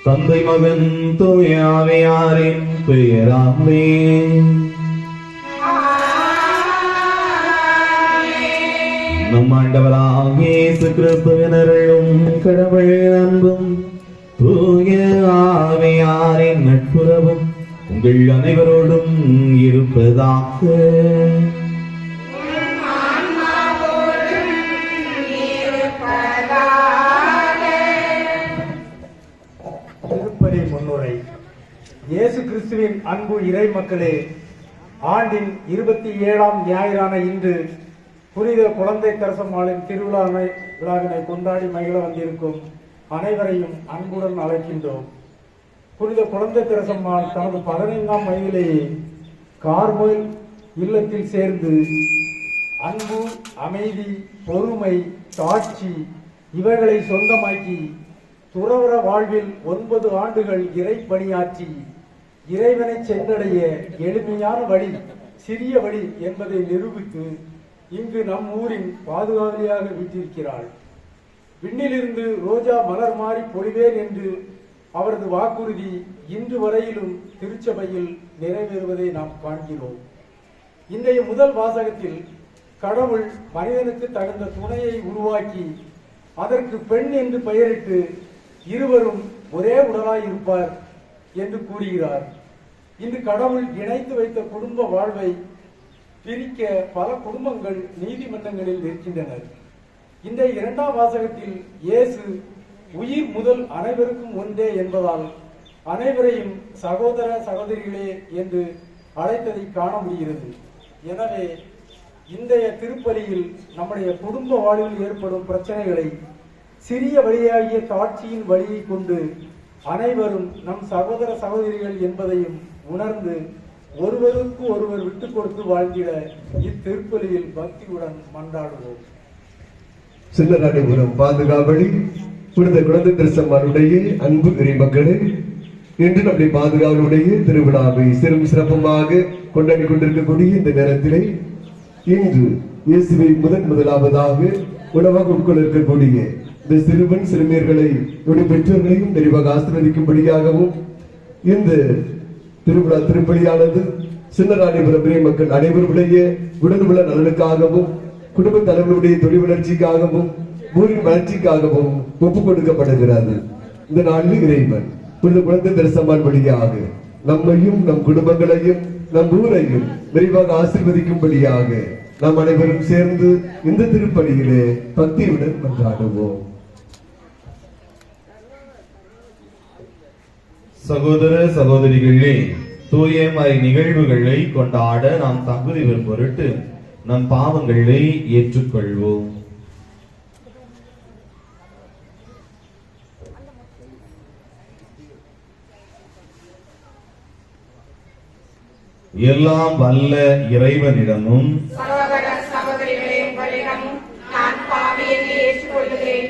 தந்தை மகன் தூய ஆவியாரின் பெயராமே. நம் ஆண்டவராகிய இயேசு கிறிஸ்துவின் அருளும் கடவுள் அன்பும் தூய ஆவியாரின் நட்புறவும் உங்கள் அனைவரோடும் இருப்பதாக. திருப்பலி முன்னுரை. இயேசு கிறிஸ்துவின் அன்பு இறை மக்களே, ஆண்டின் 27ஆம் ஞாயிறான இன்று புனித குழந்தை தரசம்மாளின் விழாவினை கொண்டாடி மகிழ வந்திருக்கும் அனைவரையும் அன்புடன் அழைக்கின்றோம். புனித குழந்தை தரசம்மாள் தனது 15ஆம் வயதிலேயே கார்மேல் இல்லத்தில் சேர்ந்து அன்பு, அமைதி, பொறுமை, தாட்சி இவைகளை சொந்தமாக்கி துறவற வாழ்வில் 9 ஆண்டுகள் இறை பணியாற்றி இறைவனை சென்றடைய எளிமையான வழி, சிறிய வழி என்பதை நிரூபித்து இங்கு நம் ஊரின் பாதுகாவலியாக வீற்றிருக்கிறாள். விண்ணிலிருந்து ரோஜா மலர் மாறி பொழிவேன் என்று அவரது வாக்குறுதி இன்று வரையிலும் திருச்சபையில் நிறைவேறுவதை நாம் காண்கிறோம். இன்றைய முதல் வாசகத்தில் கடவுள் மனிதனுக்கு தகுந்த துணையை உருவாக்கி அதற்கு பெண் என்று பெயரிட்டு இருவரும் ஒரே உடலாய் இருப்பார் என்று கூறுகிறார். இன்று கடவுள் இணைத்து வைத்த குடும்ப வாழ்வை பிரிக்க பல குடும்பங்கள் நீதிமன்றங்களில் இருக்கின்றனர். இன்றைய 2ஆம் வாசகத்தில் இயேசு உயிர் முதல் அனைவருக்கும் ஒன்றே என்பதால் அனைவரையும் சகோதர சகோதரிகளே என்று அழைத்ததை காண முடிகிறது. எனவே இன்றைய திருப்பலியில் நம்முடைய குடும்ப வாழ்வில் ஏற்படும் பிரச்சனைகளை சிறிய வழியாகிய தாட்சியின் வழியை கொண்டு அனைவரும் நம் சகோதர சகோதரிகள் என்பதையும் உணர்ந்து ஒருவருக்கு ஒருவர் விட்டுக் கொடுத்து வாழ்ந்திட இத்திருப்பலியில் பக்தியுடன் மன்றாடுவோம். சின்னராணிபுரம் பாதுகாவலி புனித குழந்தை தரசம்மாளுடைய அன்பு இறை மக்களே, இன்று நம்முடைய பாதுகாவலுடைய திருவிழாவை சிறப்புமாக கொண்டாடி கொண்டிருக்கக்கூடிய இந்த நேரத்திலே இன்று இயேசுவை முதலாவதாக உணவாக உட்கொள்ள இருக்கக்கூடிய இந்த சிறுவன் சிறுமியர்களை பெற்றோர்களையும் தெளிவாக ஆசீர்வதிக்கும்படியாகவும் இந்த திருவிழா திருப்பலியானது சின்னராணிபுரம் இறை மக்கள் அனைவருடைய உடல்நல நலனுக்காகவும் குடும்ப தலைவருடைய தொழில் வளர்ச்சிக்காகவும் ஊரின் வளர்ச்சிக்காகவும் ஒப்புக் கொடுக்கப்படுகிறது. இந்த நாளில் இறைவன் புனித குழந்தை தரசம்மாள் வழியாக நம்மையும் நம் குடும்பங்களையும் நம் ஊரையும் விரைவாக ஆசீர்வதிக்கும்படியாக நாம் அனைவரும் சேர்ந்து இந்த திருப்பலியிலே பக்தியுடன் மன்றாடுவோம். சகோதர சகோதரிகளே, தூயமறை நிகழ்வுகளை கொண்டாட நாம் தகுதி பெறும் பொருட்டு நம் பாவங்களை ஏற்றுக்கொள்வோம். எல்லாம் வல்ல இறைவனிடமும் சகோதர சகோதரிகளிடமும் நான் பாவி என்று ஏற்றுக்கொள்கிறேன்.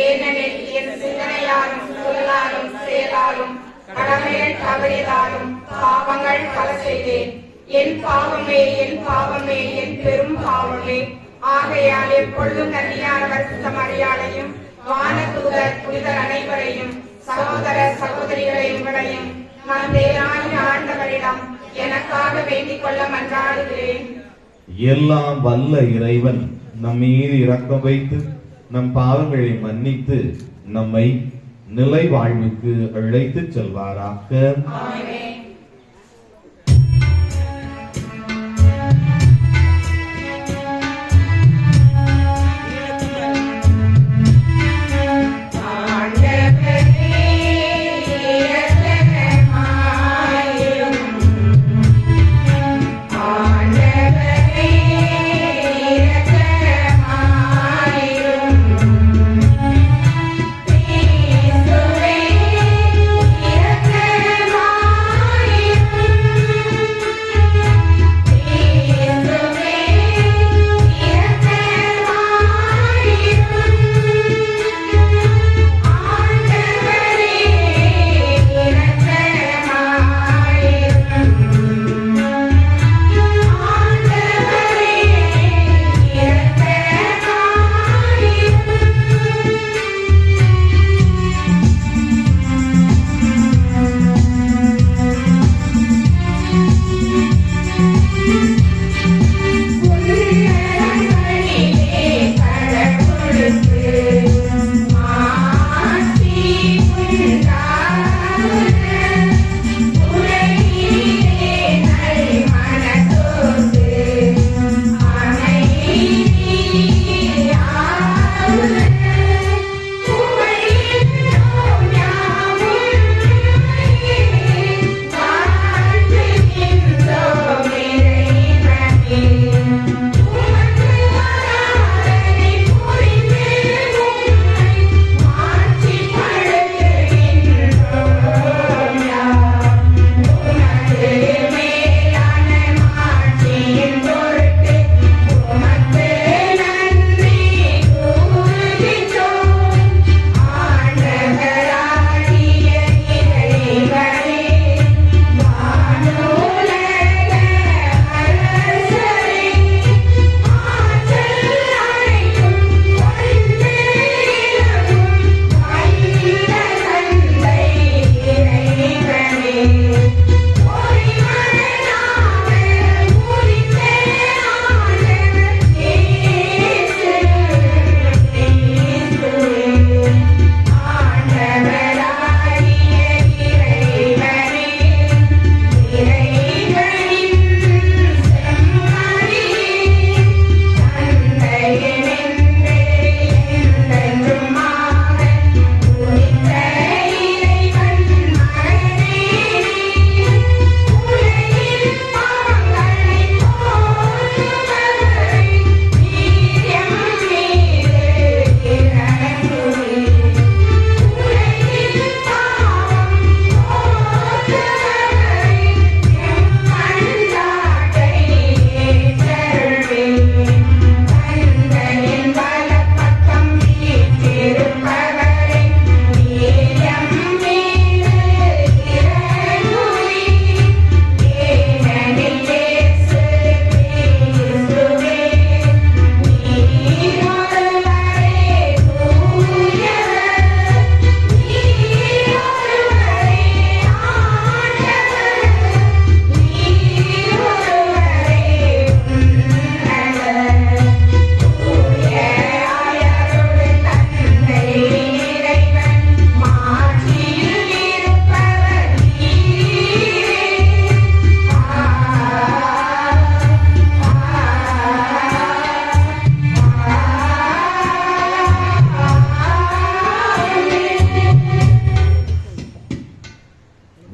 ஏனெனில் என் சிந்தனையாலும் சொல்லாலும் செயலாலும் கடமைகள் தவறியதாலும் பாவங்கள் பல செய்தேன். என் பாவமே என் பாவமே என் பெரும் பாவமே. ஆகையால் எப்பொழுதும் கன்னியானவர் மரியாதையும் வானதூதர் புனிதர் அனைவரையும் சகோதர சகோதரிகளையும் நான் தேராகிய ஆண்டவரிடம் எனக்காக வேண்டிக் கொள்ள மன்றாடுகிறேன். எல்லாம் வல்ல இறைவன் நம் மீது இரக்கம் வைத்து நம் பாவங்களை மன்னித்து நம்மை நிலை வாழ்வுக்கு அழைத்துச் செல்வாராக. ஆமென். Thank you.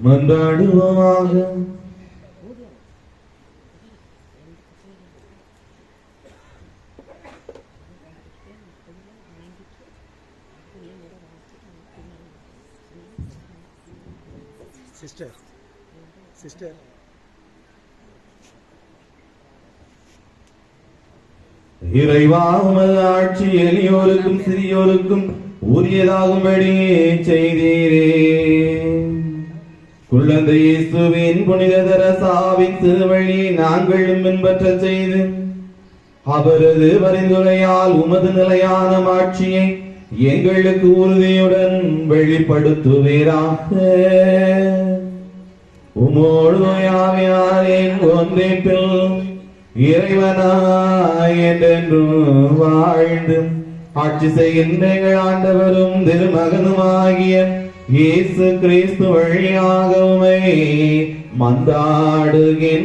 மன்றாடுவோமாக. சிஸ்டர் இறைவா, உமது ஆட்சி எளியோருக்கும் சிறியோருக்கும் உரியதாகும்படி செய்தீரே. குழந்தை இயேசுவின் புனித தெரசாவின் திருவழியை நாங்களும் பின்பற்ற செய்து அவரது பரிந்துரையால் உமது நிலையான ஆட்சியை எங்களுக்கு உறுதியுடன் வெளிப்படுத்துவீராக. உமோடு யாவியாரின் ஒன்றிப்பில் இறைவனாய் என்றென்றும் வாழ்ந்து ஆட்சி செய்கின்ற எங்கள் ஆண்டவரும் திருமகனுமாகிய இயேசு கிறிஸ்து வழியாக உம்மை மன்றாடுகின்றோம்.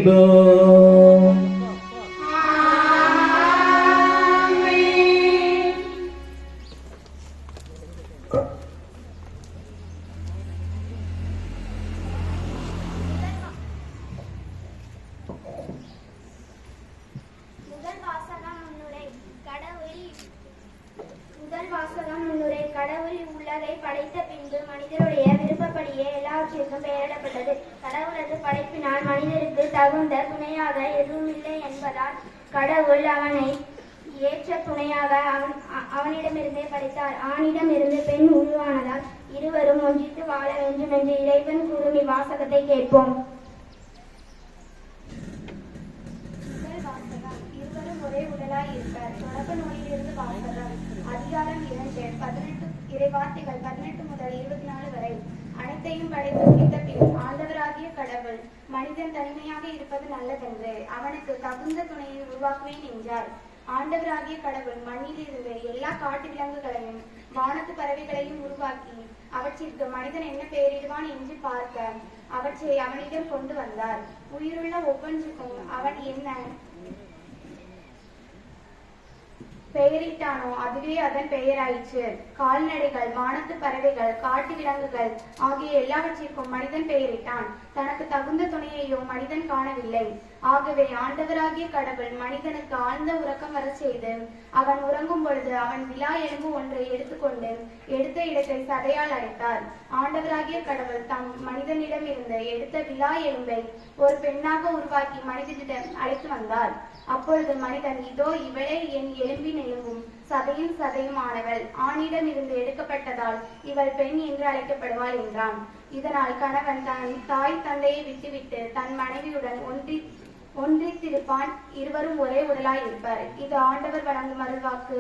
கடவுள் உலகை படைத்த பின்பு மனிதருடைய விருப்பப்படியே எல்லாவற்றிற்கும் பெயரிடப்பட்டது. கடவுளது படைப்பினால் மனிதருக்கு தகுந்த துணையாக எதுவும் இல்லை என்பதால் கடவுள் அவனை ஏற்ற துணையாக அவனிடமிருந்தே படைத்தார். ஆணிடம் இருந்து பெண் உருவானதால் இருவரும் ஒன்றித்து வாழ வேண்டும் என்று இறைவன் கூறும் இவ்வாசகத்தை கேட்போம். இருவரும் ஒரே உடலாய் இருப்பார். தொடக்க நூலிலிருந்து வாசகம். அதிகாரம் 2, இறைவார்த்தைகள் 18 முதல் 24 வரை. அனைத்தையும் படைத்து முடித்த பின் ஆண்டவராகிய கடவுள் மனிதன் தனிமையாக இருப்பது நல்லதென்று அவனுக்கு தகுந்த துணையை உருவாக்குவேன் என்றார். ஆண்டவராகிய கடவுள் மண்ணில் இருந்து எல்லா காட்டு விலங்குகளையும் வானத்து பறவைகளையும் உருவாக்கி அவற்றிற்கு மனிதன் என்ன பெயரிடுவான் என்று பார்க்க அவற்றை அவனிடம் கொண்டு வந்தார். உயிருள்ள ஒவ்வொன்றுக்கும் அவன் என்ன பெயரிட்டானோ அதுவே அதன் பெயராயிற்று. கால்நடைகள், வானத்து பறவைகள், காட்டு விலங்குகள் ஆகிய எல்லாவற்றிற்கும் மனிதன் பெயரிட்டான். தனக்கு தகுந்த துணையையோ மனிதன் காணவில்லை. ஆகவே ஆண்டவராகிய கடவுள் மனிதனுக்கு ஆழ்ந்த உறக்கம் வர செய்து அவன் உறங்கும் பொழுது அவன் விலா எலும்பு ஒன்றை எடுத்துக்கொண்டு எடுத்த இடத்தை சதையால் அடைத்தார். ஆண்டவராகிய கடவுள் தம் மனிதனிடம் இருந்து எடுத்த விலா எலும்பை ஒரு பெண்ணாக உருவாக்கி மனிதனிடம் அழைத்து வந்தார். அப்பொழுது மனிதன், இதோ இவளே என் எலும்பின் எலும்பும் சதையும் சதையுமானவள், ஆணிடம் இருந்து எடுக்கப்பட்டதால் இவள் பெண் என்று அழைக்கப்படுவாள் என்றான். இதனால் கணவன் தன் தாய் தந்தையை விட்டுவிட்டு தன் மனைவியுடன் ஒன்றித்திருப்பான். இருவரும் ஒரே உடலாய் இருப்பார். இது ஆண்டவர் வழங்கும் அருள்வாக்கு.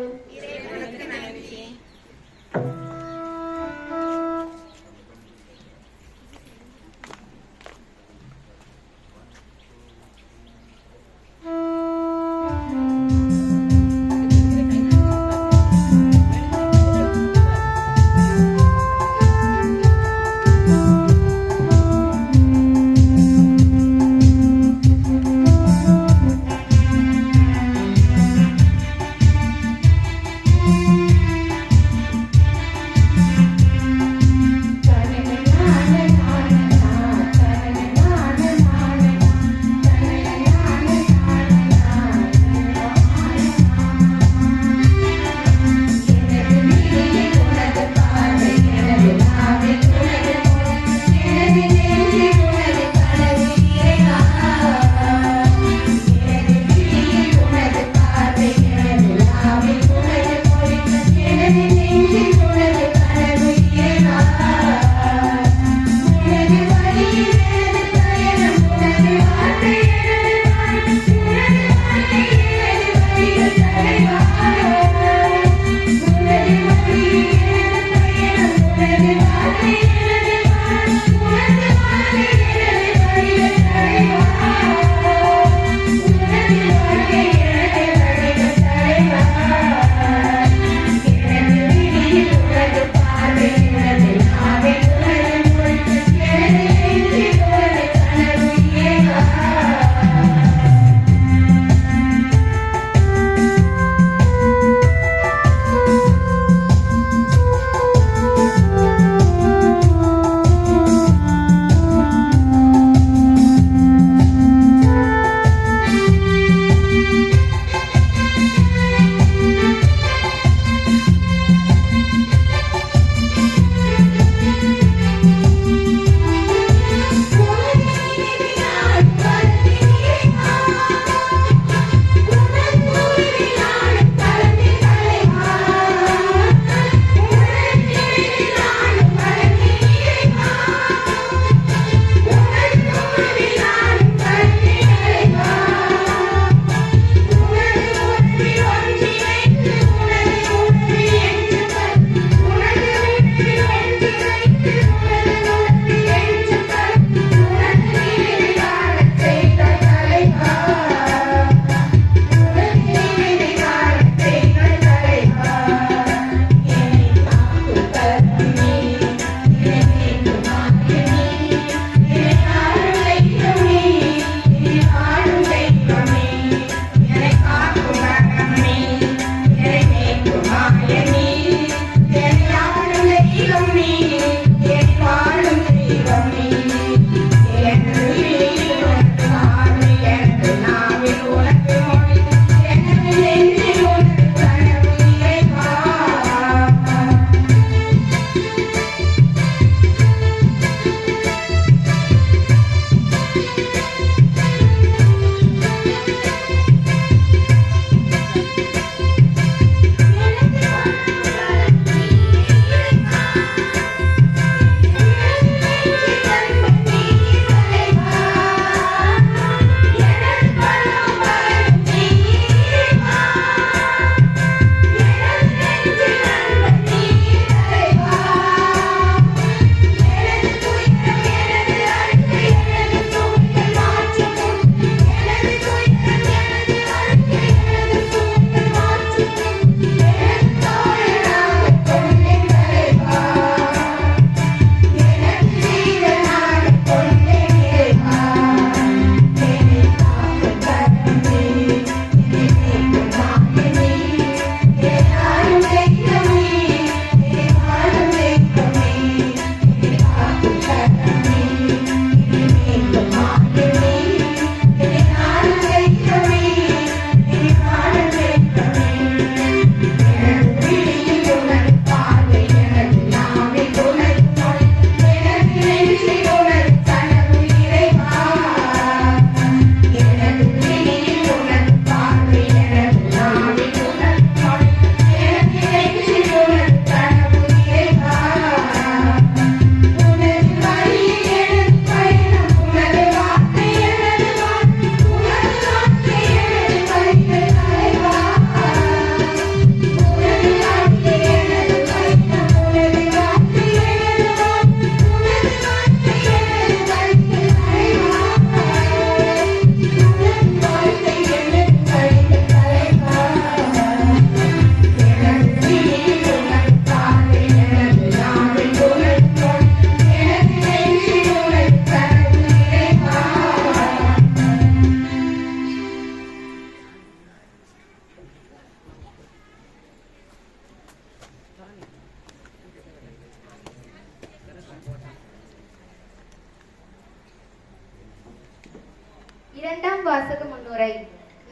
இரண்டாம் வாசக முன்னுரை.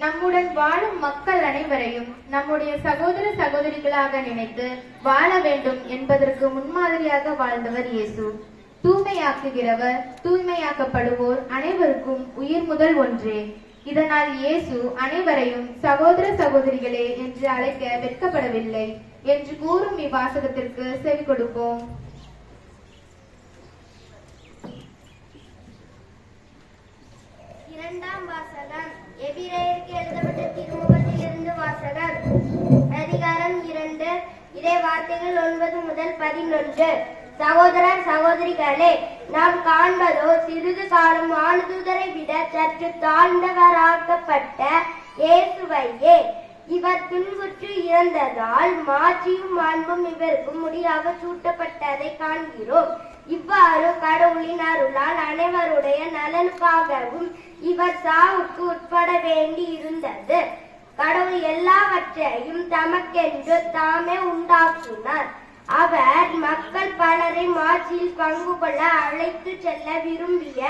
நம்முடன் வாழும் மக்கள் அனைவரையும் நம்முடைய சகோதர சகோதரிகளாக நினைத்து வாழ வேண்டும் என்பதற்கு முன்மாதிரியாக வாழ்ந்தவர் இயேசு. தூய்மையாக்குகிறவர் தூய்மையாக்கப்படுவோர் அனைவருக்கும் உயிர் முதல் ஒன்றே. இதனால் இயேசு அனைவரையும் சகோதர சகோதரிகளே என்று அழைக்க வெட்கப்படவில்லை என்று கூறும் இவ்வாசகத்திற்கு செவி கொடுப்போம். இரண்டாம் வாசகம். எபிரேயருக்கு எழுதப்பட்ட திருமுகத்திலிருந்து வாசகம். அதிகாரம் 2, இறை வார்த்தைகள் 9 முதல் 11. சகோதர சகோதரிகளே, நாம் காண்பதோ சிறிது காலம் வானதூதரை விட சற்று தாழ்ந்தவராக்கப்பட்ட இயேசுவையே. இவர் துன்புற்று இறந்ததால் மாட்சியும் மாண்பும் இவருக்கு முடியாக சூட்டப்பட்டதை காண்கிறோம். இவ்வாறு கடவுளின் அருளால் அனைவருடைய நலனுக்காகவும் இவர் சாவுக்கு உட்பட வேண்டி இருந்தது. கடவுள் எல்லாவற்றையும் தமக்கென்று தாமே உண்டாக்கினார். அவர் மக்கள் பலரை மாட்சியில் பங்கு கொள்ள அழைத்து செல்ல விரும்பிய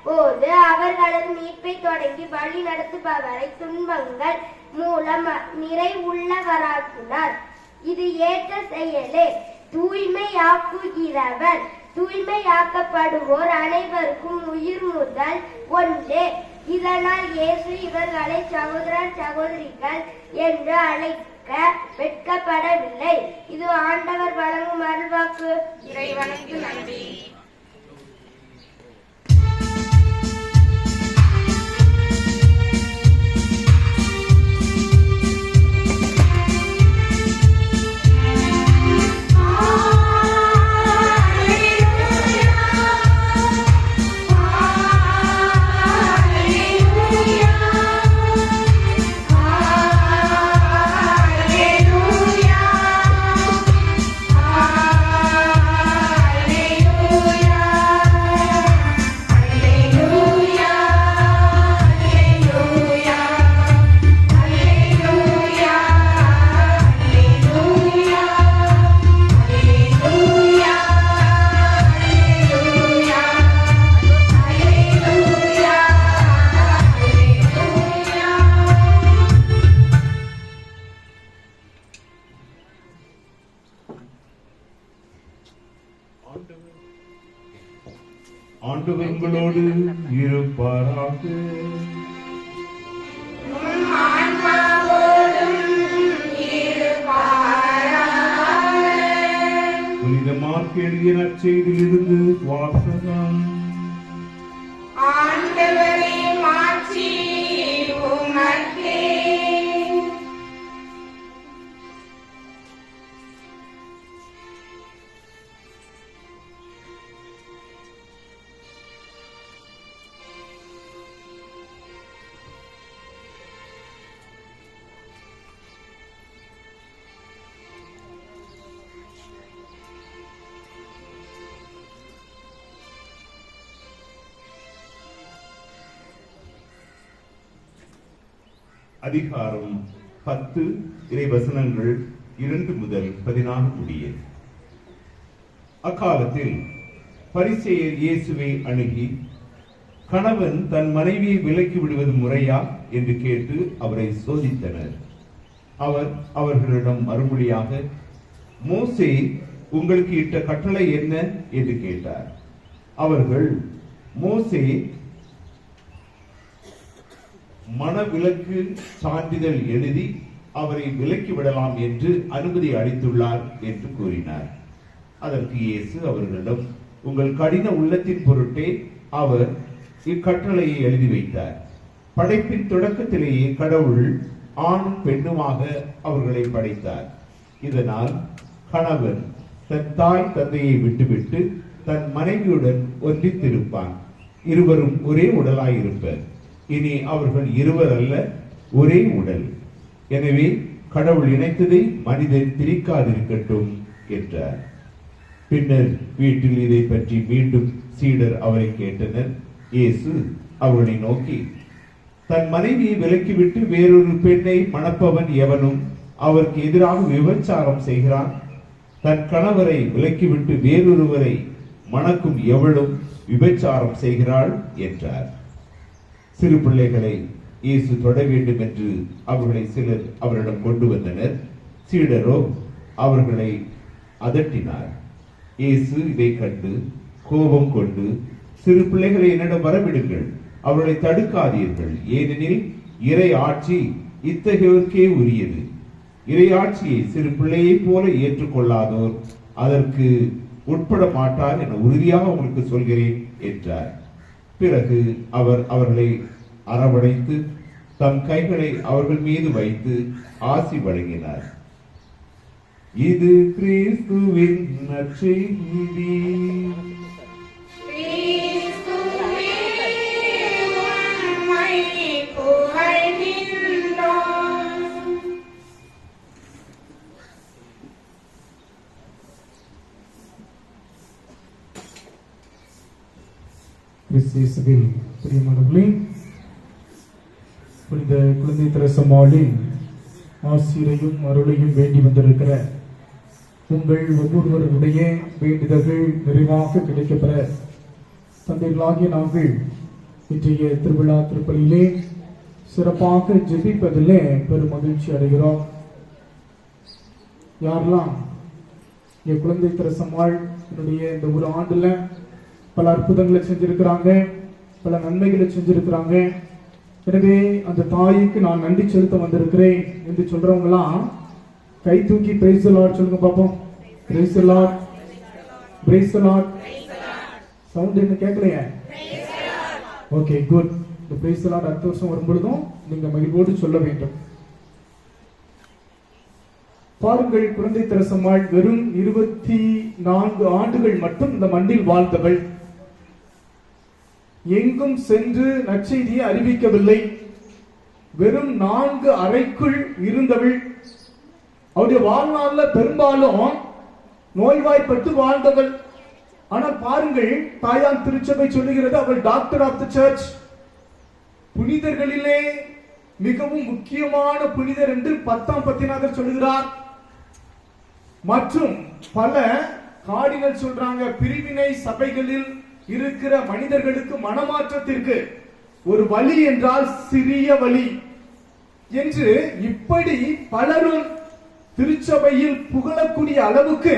போது அவர்களது மீட்பை தொடங்கி வழி நடத்துபவரை துன்பங்கள் மூலம் நிறைவுள்ளவராக்கினார். இது ஏற்ற செயலே. தூய்மையாக்குகிறவர் தூய்மையாக்கப்படுவோர் அனைவருக்கும் உயிர் முதல் ஒன்றே. இதனால் இயேசு இவர்களை சகோதர சகோதரிகள் என்று அழைக்க வெட்கப்படவில்லை. இது ஆண்டவர் வழங்கும் அருள்வாக்கு. இறைவனுக்கு நன்றி. ஆண்டவர் உங்களோடு இருப்பாராக. புனித மார்க்கு எழுதிய நற்செய்தியிலிருந்து வாசகம். ஆண்டவரே மாட்சி உமக்கே. அதிகாரம் 10 இறைவசனங்கள் 2 முதல் 14 முடிய. அக்காலத்தில் பரிசேயர் இயேசுவை அணுகி, கணவன் தன் மனைவியை விலக்கி விடுவது முறையா என்று கேட்டு அவரை சோதித்தனர். அவர் அவர்களிடம் மறுமொழியாக, மோசே உங்களுக்கு இட்ட கட்டளை என்ன என்று கேட்டார். அவர்கள், மோசே மனவிலக்கு சான்றிதழ் எழுதி அவரை விலக்கி விடலாம் என்று அனுமதி அளித்துள்ளார் என்று கூறினார். அதற்கு இயேசு அவர்களிடம், உங்கள் கடின உள்ளத்தின் பொருட்டே அவர் இக்கட்டளையை எழுதி வைத்தார். படைப்பின் தொடக்கத்திலேயே கடவுள் ஆணும் பெண்ணுமாக அவர்களை படைத்தார். இதனால் கணவன் தன் தாய் தந்தையை விட்டுவிட்டு தன் மனைவியுடன் ஒன்றித்திருப்பான். இருவரும் ஒரே உடலாயிருப்பர். இனி அவர்கள் இருவர் அல்ல, ஒரே உடல். எனவே கடவுள் இணைத்ததை மனிதன் பிரிக்காதிருக்கட்டும் என்றார். பின்னர் வீட்டில் இதை பற்றி மீண்டும் சீடர் அவரை கேட்டனர். இயேசு அவர்களை நோக்கி, தன் மனைவியை விலக்கிவிட்டு வேறொரு பெண்ணை மணப்பவன் எவனும் அவருக்கு எதிராக விபச்சாரம் செய்கிறான். தன் கணவரை விலக்கிவிட்டு வேறொருவரை மணக்கும் எவளும் விபச்சாரம் செய்கிறாள் என்றார். சிறு பிள்ளைகளை இயேசு தொட வேண்டும் என்று அவர்களை சிலர் அவரிடம் கொண்டு வந்தனர். சீடரோ அவர்களை அதட்டினார். இயேசு இதை கண்டு கோபம் கொண்டு, சிறு பிள்ளைகளை என்னிடம் வரவிடுங்கள், அவர்களை தடுக்காதீர்கள், ஏனெனில் இறை ஆட்சி இத்தகையோருக்கே உரியது. இறை ஆட்சியை சிறு பிள்ளையைப் போல ஏற்றுக்கொள்ளாதோர் அதற்கு உட்பட மாட்டார் என உறுதியாக உங்களுக்கு சொல்கிறேன் என்றார். பிறகு அவர் அவர்களை அரவணைத்து தம் கைகளை அவர்கள் மீது வைத்து ஆசி வழங்கினார். இது கிறிஸ்துவின் நற்செய்தி. கிறிஸ்துவில் பிரியமானவர்களே, புனித குழந்தை திரசம்மாளின் ஆசிரியையும் அருளையும் வேண்டி வந்திருக்கிற உங்கள் ஒவ்வொருவருடைய வேண்டுதல்கள் நிறைவாக கிடைக்கப்பெற தந்தைகளாகிய நாங்கள் இன்றைய திருவிழா திருப்பலியிலே சிறப்பாக ஜெபிப்பதிலே பெரும் மகிழ்ச்சி அடைகிறோம். யாரெல்லாம் என் குழந்தை திரசம்மாள் என்னுடைய இந்த ஒரு ஆண்டுல பல அற்புதங்களை செஞ்சிருக்கிறாங்க, பல நன்மைகளை செஞ்சிருக்கிறாங்க, எனவே அந்த தாய்க்கு நான் நன்றி செலுத்த வந்திருக்கிறேன் என்று சொல்றவங்களாம் கை தூக்கி பிரைஸ் தி லார்ட் சொல்லுங்க பாப்போம். Praise the Lord, praise the Lord. Sound என்ன கேட்கலையே? Okay, good. இந்த பிரைஸ் தி லார்ட் அடுத்த வருஷம் வரும்பொழுதும் நீங்க மகிழ்வோடு சொல்ல வேண்டும். பாருங்கள், குழந்தை திரசம்மாள் வெறும் 24 ஆண்டுகள் மட்டும் இந்த மண்ணில் வாழ்ந்தவள். எங்கும் சென்று நற்செய்தியை அறிவிக்கவில்லை. வெறும் 4 அறைக்குள் இருந்தவள். அவருடைய வாழ்நாள்ல பெரும்பாலும் நோய்வாய்ப்பட்டு வாழ்ந்தவள். ஆனால் பாருங்கள், தாயான் திருச்சபை சொல்லுகிறது அவள் டாக்டர் ஆஃப் தி சர்ச், புனிதர்களிலே மிகவும் முக்கியமான புனிதர் என்று 10ஆம் பத்திநாதர் சொல்லுகிறார். மற்றும் பல கார்டினல் சொல்றாங்க, பிரிவினை சபைகளில் இருக்கிற மனிதர்களுக்கு மனமாற்றத்திற்கு ஒரு வழி என்றால் சிறிய வழி என்று இப்படி பலரும் திருச்சபையில் புகழக்கூடிய அளவுக்கு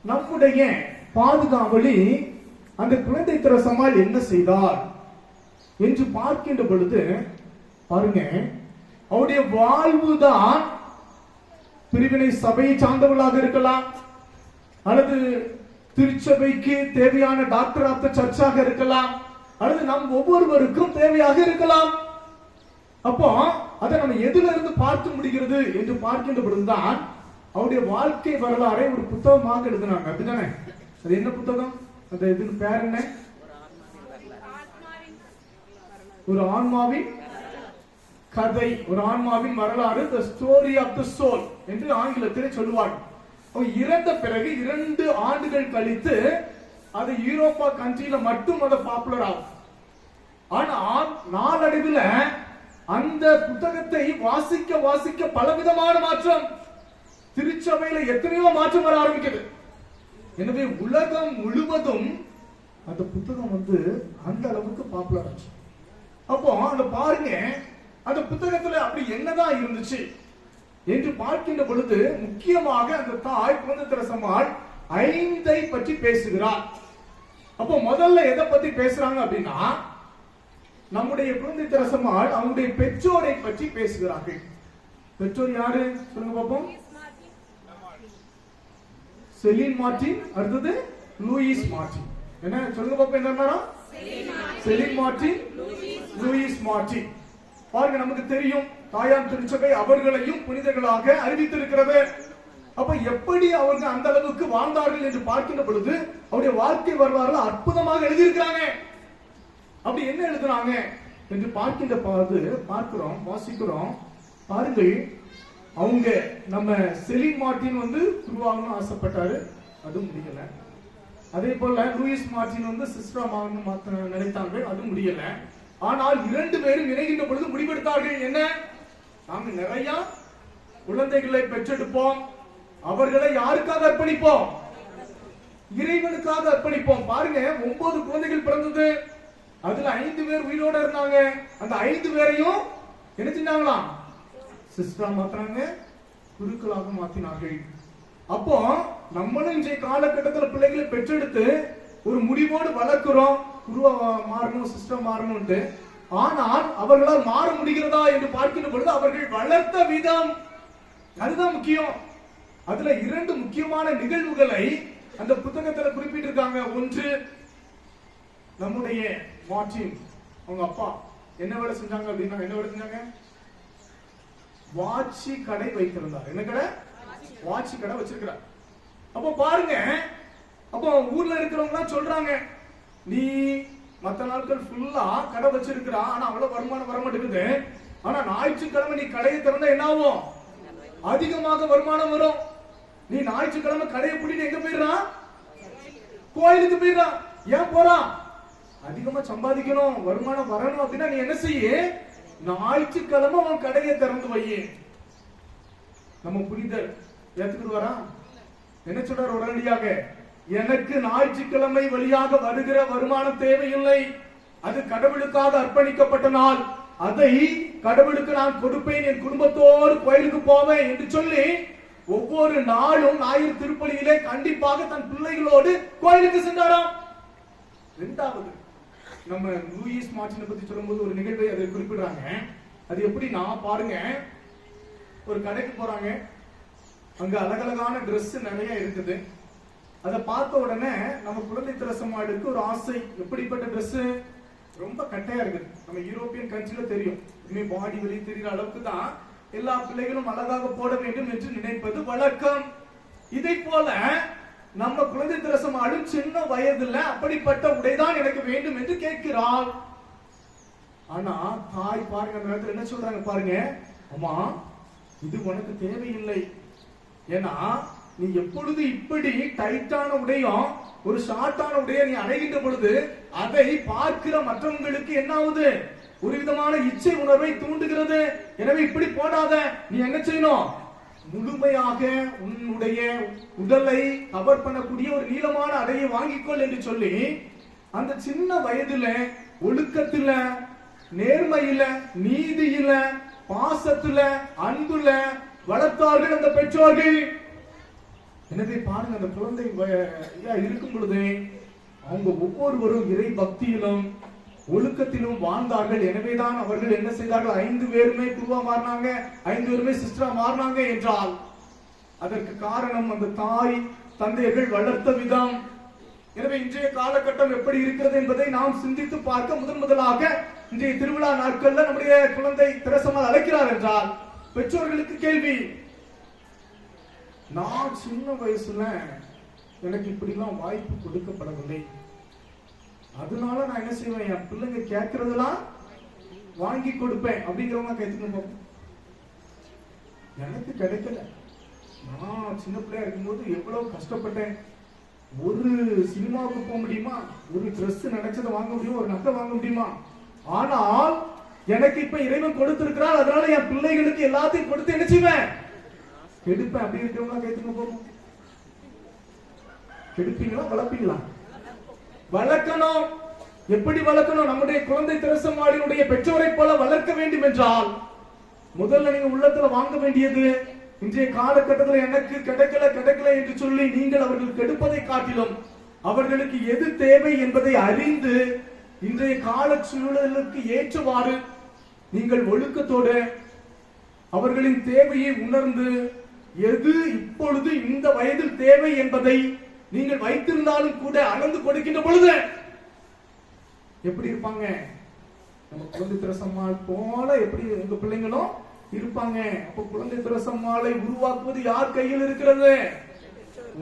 நம்முடைய பாதுகாவலி அந்த குழந்தை திரசம்மாள் என்ன செய்தார் என்று பார்க்கின்ற பொழுது பாருங்க, அவருடைய வாழ்வுதான் பிரிவினை சபையை சார்ந்தவர்களாக இருக்கலாம், அல்லது திருச்சபைக்கு தேவையான டாக்டர் ஆஃப் தி சர்ச்சாக இருக்கலாம், அல்லது நம் ஒவ்வொருவருக்கும் தேவையாக இருக்கலாம். அப்போ அதை நம்ம எதுல இருந்து பார்க்க முடிகிறது என்று பார்க்கின்ற பொழுதுதான் அவருடைய வாழ்க்கை வரலாறை ஒரு புத்தகமாக எழுதினாங்க. அப்படிதானே? அது என்ன புத்தகம்? அந்த இதுக்கு பேர் என்ன? ஒரு ஆன்மாவின் கதை, ஒரு ஆன்மாவின் வரலாறு, the story of the soul என்று ஆங்கிலத்தில் சொல்லுவார்கள். இறந்த பிறகு 2 ஆண்டுகள் கழித்து அது யூரோப்பா கண்ட்ரியில மட்டும் அது பாப்புலர் ஆகும். ஆனால் நாளடைவில் அந்த புத்தகத்தை வாசிக்க வாசிக்க பலவிதமான மாற்றம், திருச்சபையில எத்தனையோ மாற்றம் வர ஆரம்பிக்குது. எனவே உலகம் முழுவதும் அந்த புத்தகம் அந்த அளவுக்கு பாப்புலர் ஆச்சு. அப்போ அந்த பாருங்க, அந்த புத்தகத்துல அப்படி என்னதான் இருந்துச்சு என்று பார்க்கின்ற பொழுது முக்கியமாக அந்த தாய் குழந்தை திரசம்மாள் 5 பற்றி பேசுகிறார். அப்போ முதல்ல எதை பத்தி பேசுறாங்க அப்படின்னா, நம்முடைய குழந்தை திரசம்மாள் அவங்களுடைய பெற்றோரை பற்றி பேசுகிறார்கள். பெற்றோர் யாரு சொல்லுங்க பாப்போம். செலின் மார்டின், அடுத்தது லூயிஸ் மார்டின். என்ன சொல்லுங்க பாப்போம், என்ன? செலின் மார்டின், லூயிஸ் மார்டின். பாருங்க, நமக்கு தெரியும் தாயான் திருச்சபை அவர்களையும் புனிதர்களாக அறிவித்திருக்கிறது. அப்ப எப்படி அவர்கள் அந்த அளவுக்கு வாழ்ந்தார்கள் என்று பார்க்கின்ற பொழுது அவருடைய வாழ்க்கை வரலாறு அற்புதமாக எழுதியிருக்கிறாங்க. அப்படி என்ன எழுதுறாங்க என்று பார்க்கின்ற பார்க்கிறோம், வாசிக்கிறோம். பாருங்கள், அவங்க நம்ம செலின் மார்டின் குருவாகணும்னு ஆசைப்பட்டாரு, அது முடியல. அதே போல லூயிஸ் மார்டின் சிஸ்டர் ஆகணும்னு நினைத்தார்கள், அது முடியல. ஆனால் 2 பேரும் இணைகின்ற பொழுது முடிவெடுத்தார்கள், என்ன? நாங்கள் நிறைய குழந்தைகளை பெற்றெடுப்போம், அவர்களை யாருக்காக அர்ப்பணிப்போம்? இறைவனுக்காக அர்ப்பணிப்போம். பாருங்க, 9 குழந்தைகள் பிறந்தது. அதுல 5 பேர் உயிரோட இருந்தாங்க. அந்த 5 பேரையும் என்ன செஞ்சாங்களாம்? சிஸ்டரா மாத்தினாங்க, குருக்களாக மாத்தினார்கள். அப்போ நம்மளும் இன்றைய காலகட்டத்தில் பிள்ளைகளை பெற்றெடுத்து ஒரு முடிவோடு வளர்க்கிறோம், குருவா மாறணும், சிஸ்டர் மாறணும்ட்டு. ஆனால் அவர்களால் மாற முடிகிறதா என்று பார்க்கின்ற பொழுது அவர்கள் வளர்த்த விதம் அதுதான் முக்கியம். அதுல 2 முக்கியமான நிகழ்வுகளை அந்த புத்தகத்துல குறிப்பிட்டிருக்காங்க. ஒன்று, நம்முடைய மார்ட்டின் அவங்க அப்பா என்ன வேலை செஞ்சாங்க அப்படின்னா, என்ன வேலை செஞ்சாங்க? வாட்சி கடை வைத்திருந்தார். என்ன கடை? வாட்சி கடை வச்சிருக்கிறார். அப்போ பாருங்க, அப்போ ஊர்ல இருக்கிறவங்க சொல்றாங்க, நீ மத்த நாட்கள் ஃபுல்லா கடை வச்சிருக்கிறா, ஆனா அவ்வளவு வருமானம் வர மாட்டேங்குது. ஆனா ஞாயிற்றுக்கிழமை நீ கடையை திறந்தா என்ன ஆகும்? அதிகமாக வருமானம் வரும். நீ ஞாயிற்றுக்கிழமை கடையை பூட்டிட்டு எங்க போயிடுறான்? கோயிலுக்கு போயிடுறான். ஏன் போறான்? அதிகமா சம்பாதிக்கணும், வருமானம் வரணும் அப்படின்னா நீ என்ன செய்ய? ஞாயிற்றுக்கிழமை உன் கடையை திறந்து வை. நம்ம புனிதர் ஏத்துக்கிடுவாரா? என்ன சொல்றாரு உடனடியாக? எனக்கு ஞாயிற்றுக்கிழமை வழியாக வருகிற வருமானம் தேவையில்லை, அது கடவுளுக்காக அர்ப்பணிக்கப்பட்ட நாள், அதை கடவுளுக்கு நான் கொடுப்பேன், என் குடும்பத்தோடு கோயிலுக்கு போவேன் என்று சொல்லி ஒவ்வொரு நாளும் ஞாயிறு திருப்பலியிலே கண்டிப்பாக தன் பிள்ளைகளோடு கோயிலுக்கு சென்றாராம். இரண்டாவது, நம்ம லூயிஸ் மார்ட்டினை பத்தி சொல்லும்போது ஒரு நிகழ்வை அதை குறிப்பிடுறாங்க. அது எப்படின்னா பாருங்க, ஒரு கடைக்கு போறாங்க, அங்க அழகழகான Dress நிறைய இருக்குது. அதை பார்த்த உடனே நம்ம குழந்தை திரசம்மாளுக்கு ஒரு ஆசை. எப்படிப்பட்ட Dress? ரொம்ப கட்டையா இருக்குது. நம்ம யூரோப்பியன் கண்ட்ரில தெரியும், இனிமே பாடி வெளியே தெரிகிற அளவுக்கு தான் எல்லா பிள்ளைகளும் அழகாக போட வேண்டும் என்று நினைப்பது வழக்கம். இதை போல நம்ம குழந்தை திரசம்மாளும் சின்ன வயதுல அப்படிப்பட்ட உடைதான் எனக்கு வேண்டும் என்று கேட்கிறாள். ஆனா தாய் பாருங்க, அந்த நேரத்தில் என்ன சொல்றாங்க பாருங்க, அம்மா இது உனக்கு தேவையில்லை. ஏன்னா நீ எப்பொழுது இப்படி டைட்டான உடையும் ஒரு ஷார்ட்டான உடைய நீ அடைகின்ற பொழுது அதை பார்க்கிற மற்றவங்களுக்கு என்ன ஆகுது? ஒரு விதமான இச்சை உணர்வை தூண்டுகிறது. எனவே இப்படி போடாத, நீ என்ன செய்யணும்? முழுமையாக உன்னுடைய உடலை கவர் பண்ணக்கூடிய ஒரு நீளமான அடையை வாங்கிக்கொள் என்று சொல்லி அந்த சின்ன வயதுல ஒழுக்கத்துல, நேர்மையில, நீதியில, பாசத்துல, அன்புல வளர்த்தார்கள் அந்த பெற்றோர்கள். எனவே பாருங்க, அந்த குழந்தை இருக்கும் பொழுது அவங்க ஒவ்வொருவரும் இறை பக்தியிலும் ஒழுக்கத்திலும் வாழ்ந்தார்கள். எனவேதான் அவர்கள் என்ன செய்தார்கள்? 5 பேருமே குருவா மாறினாங்க, 5 பேருமே சிஸ்டரா மாறினாங்க என்றால் அதற்கு காரணம் அந்த தாய் தந்தையர்கள் வளர்த்த விதம். எனவே இன்றைய காலகட்டம் எப்படி இருக்கிறது என்பதை நாம் சிந்தித்து பார்க்க முதலாக இன்றைய திருவிழா நாட்கள்ல நம்முடைய குழந்தை திரசம்மாள் அழைக்கிறார் என்றால் பெற்றோர்களுக்கு கேள்வி, நான் சின்ன வயசுல எனக்கு இப்படிலாம் வாய்ப்பு கொடுக்கப்படவில்லை, அதனால நான் என்ன செய்வேன்? என் பிள்ளைங்க கேட்கறதெல்லாம் வாங்கி கொடுப்பேன் அப்படிங்கிறவங்க கேட்டுக்கணும். எனக்கு கிடைக்கல. நான் சின்ன பிள்ளையா இருக்கும்போது எவ்வளவு கஷ்டப்பட்டேன். ஒரு சினிமாவுக்கு போக முடியுமா? ஒரு Dress நினைச்சதை வாங்க முடியும், ஒரு நகை வாங்க முடியுமா? ஆனால் எனக்கு இப்ப இறைவன் கொடுத்திருக்கிறார், அதனால என் பிள்ளைகளுக்கு எல்லாத்தையும் கொடுத்து என்ன செய்வேன்? கெடுப்பேன். அப்படி இருக்கிறவங்க கேட்டுங்க போகும். கெடுப்பீங்களா வளர்ப்பீங்களா? வளர்க்கணும். எப்படி வளர்க்கணும்? நம்முடைய குழந்தை திரசம்மாளினுடைய பெற்றோரை போல வளர்க்க வேண்டும் என்றால் முதல்ல நீங்க உள்ளத்துல வாங்க வேண்டியது, இன்றைய காலகட்டத்தில் எனக்கு கிடைக்கல என்று சொல்லி நீங்கள் அவர்கள் கெடுப்பதை காட்டிலும் அவர்களுக்கு எது தேவை என்பதை அறிந்து இன்றைய கால சூழலுக்கு ஏற்றவாறு நீங்கள் ஒழுக்கத்தோடு அவர்களின் தேவையை உணர்ந்து எது இப்பொழுது இந்த வயதில் தேவை என்பதை நீங்கள் வைத்திருந்தாலும் கூட அளந்து கொடுக்கின்ற பொழுது எப்படி இருப்பாங்க? நம்ம குழந்தை திரசம்மாள் போல எப்படி உங்க பிள்ளைங்களும் இருப்பாங்க. அப்ப குழந்தை திரசம்மாளை உருவாக்குவது யார் கையில் இருக்கிறது?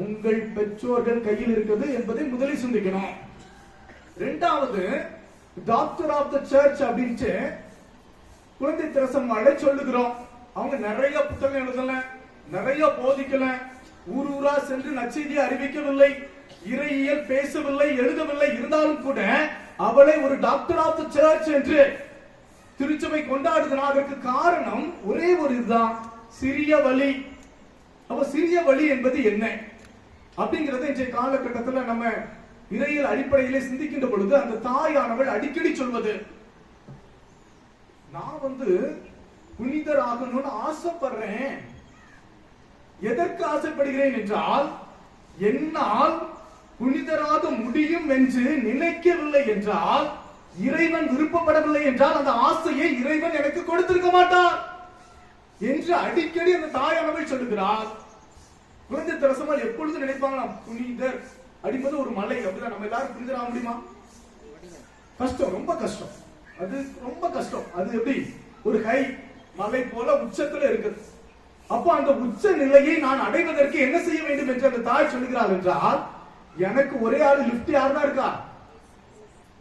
உங்கள் பெற்றோர்கள் கையில் இருக்கிறது என்பதை முதலில் சிந்திக்கணும். இரண்டாவது, டாக்டர் ஆஃப் த சர்ச் அப்படின்ட்டு குழந்தை திரசம்மாளை சொல்லுகிறோம். அவங்க நிறைய புத்தகம் எழுதல, நிறைய போதிக்கல, ஊரா சென்று நற்செய்தியை அறிவிக்கவில்லை, இறையியல் பேசவில்லை, எழுதவில்லை. இருந்தாலும் கூட அவளை ஒரு டாக்டர் ஆஃப் த சர்ச் என்று திருச்சபை கொண்டாடுதுனா அதற்கு காரணம் ஒரே ஒரு இதுதான், சிறிய வழி. அப்ப சிறிய வழி என்பது என்ன அப்படிங்கறத இன்றைய காலகட்டத்தில் நம்ம இறையியல் அடிப்படையிலே சிந்திக்கின்ற பொழுது அந்த தாயானவள் அடிக்கடி சொல்வது, நான் புனிதராகணும்னு ஆசைப்படுறேன். எதற்கு ஆசைப்படுகிறேன் என்றால், என்னால் புனிதராக முடியும் என்று நினைக்கவில்லை என்றால், இறைவன் விருப்பப்படவில்லை என்றால் அந்த ஆசையை இறைவன் எனக்கு கொடுத்திருக்க மாட்டார் என்று அடிக்கடி அந்த தாயானவள் சொல்லுகிறார். குழந்தை தெரசம்மாள் எப்பொழுது நினைப்பாங்களாம், புனிதர் அடிப்பது ஒரு மலை, அப்படிதான் நம்ம எல்லாரும் புனிதர் ஆக முடியுமா? கஷ்டம், ரொம்ப கஷ்டம். அது ரொம்ப கஷ்டம். அது எப்படி ஒரு கை மலை போல உச்சத்துல இருக்குது. அப்போ அந்த உச்ச நிலையை நான் அடைவதற்கு என்ன செய்ய வேண்டும் என்று அந்த தாய் சொல்லுகிறாள் என்றால், எனக்கு ஒரே ஆளு லிப்ட் யாருதான் இருக்கா?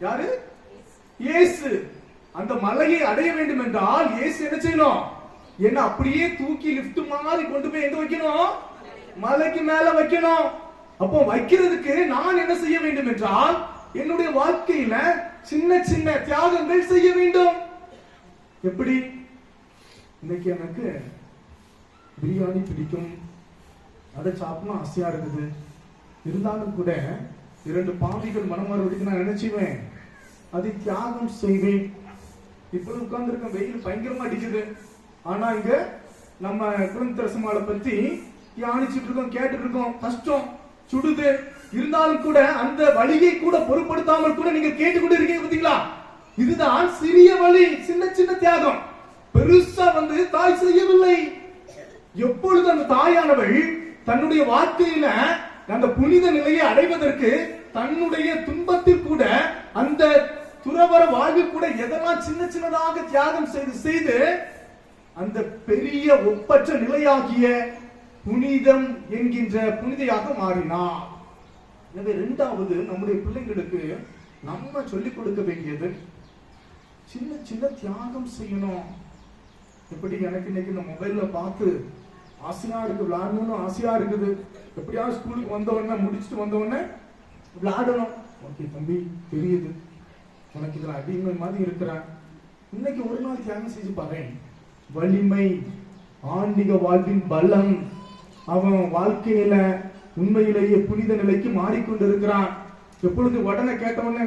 யாரு? இயேசு. அந்த மலையை அடைய வேண்டும் என்றால் இயேசு என்ன செய்யணும்? என்ன அப்படியே தூக்கி லிப்ட் மாதிரி கொண்டு போய் எங்க வைக்கணும்? மலைக்கு மேல வைக்கணும். அப்போ வைக்கிறதுக்கு நான் என்ன செய்ய வேண்டும் என்றால், என்னுடைய வாழ்க்கையில சின்ன சின்ன தியாகங்கள் செய்ய வேண்டும். எப்படி? இன்னைக்கு எனக்கு பிரியாணி பிடிக்கும், அதை சாப்பிடணும் ஆசையா இருக்குது. இருந்தாலும் கூட 2 பாவிகள் மனமாறுவதற்கு நான் நினைச்சுவேன், அதை தியாகம் செய்வேன். இப்பொழுது உட்கார்ந்து இருக்க வெயில் பயங்கரமா அடிக்குது. ஆனா இங்க நம்ம குழந்தை தெரசம்மாளை பத்தி தியானிச்சுட்டு இருக்கோம், கேட்டுட்டு இருக்கோம். கஷ்டம், சுடுது. இருந்தாலும் கூட அந்த வழியை கூட பொருட்படுத்தாமல் கூட நீங்க கேட்டுக்கொண்டு இருக்கீங்க. பாத்தீங்களா? இதுதான் சிறிய வழி, சின்ன சின்ன தியாகம். பெருசா தாய் செய்யவில்லை. எப்பொழுது அந்த தாயானவள் தன்னுடைய வாழ்க்கையில அந்த புனித நிலையை அடைவதற்கு தன்னுடைய துன்பத்தில் கூட, அந்த துறவற வாழ்வில் கூட எதெல்லாம் சின்ன சின்னதாக தியாகம் செய்து அந்த பெரிய ஒப்பற்ற நிலையாகிய புனிதம் என்கின்ற புனிதையாக மாறினார். எனவே 2வது நம்முடைய பிள்ளைங்களுக்கு நம்ம சொல்லிக் கொடுக்க வேண்டியது, சின்ன சின்ன தியாகம் செய்யணும். எப்படி எனக்கு இன்னைக்கு இந்த மொபைல்ல பார்த்து ஆசையா இருக்கு, விளையாடணும்னு ஆசையா இருக்குது. எப்படியாவது ஸ்கூலுக்கு வந்த உடனே முடிச்சுட்டு வந்த உடனே விளையாடணும். ஓகே தம்பி, தெரியுது உனக்கு இதுல அடிமை மாதிரி இருக்கிறேன். இன்னைக்கு ஒரு நாள் தியாகம் செஞ்சு பாரு. வலிமை, ஆன்மீக வாழ்வின் பலம், அவன் வாழ்க்கையில உண்மையிலேயே புனித நிலைக்கு மாறிக்கொண்டிருக்கிறான். எப்பொழுது உடனே கேட்டவொடனே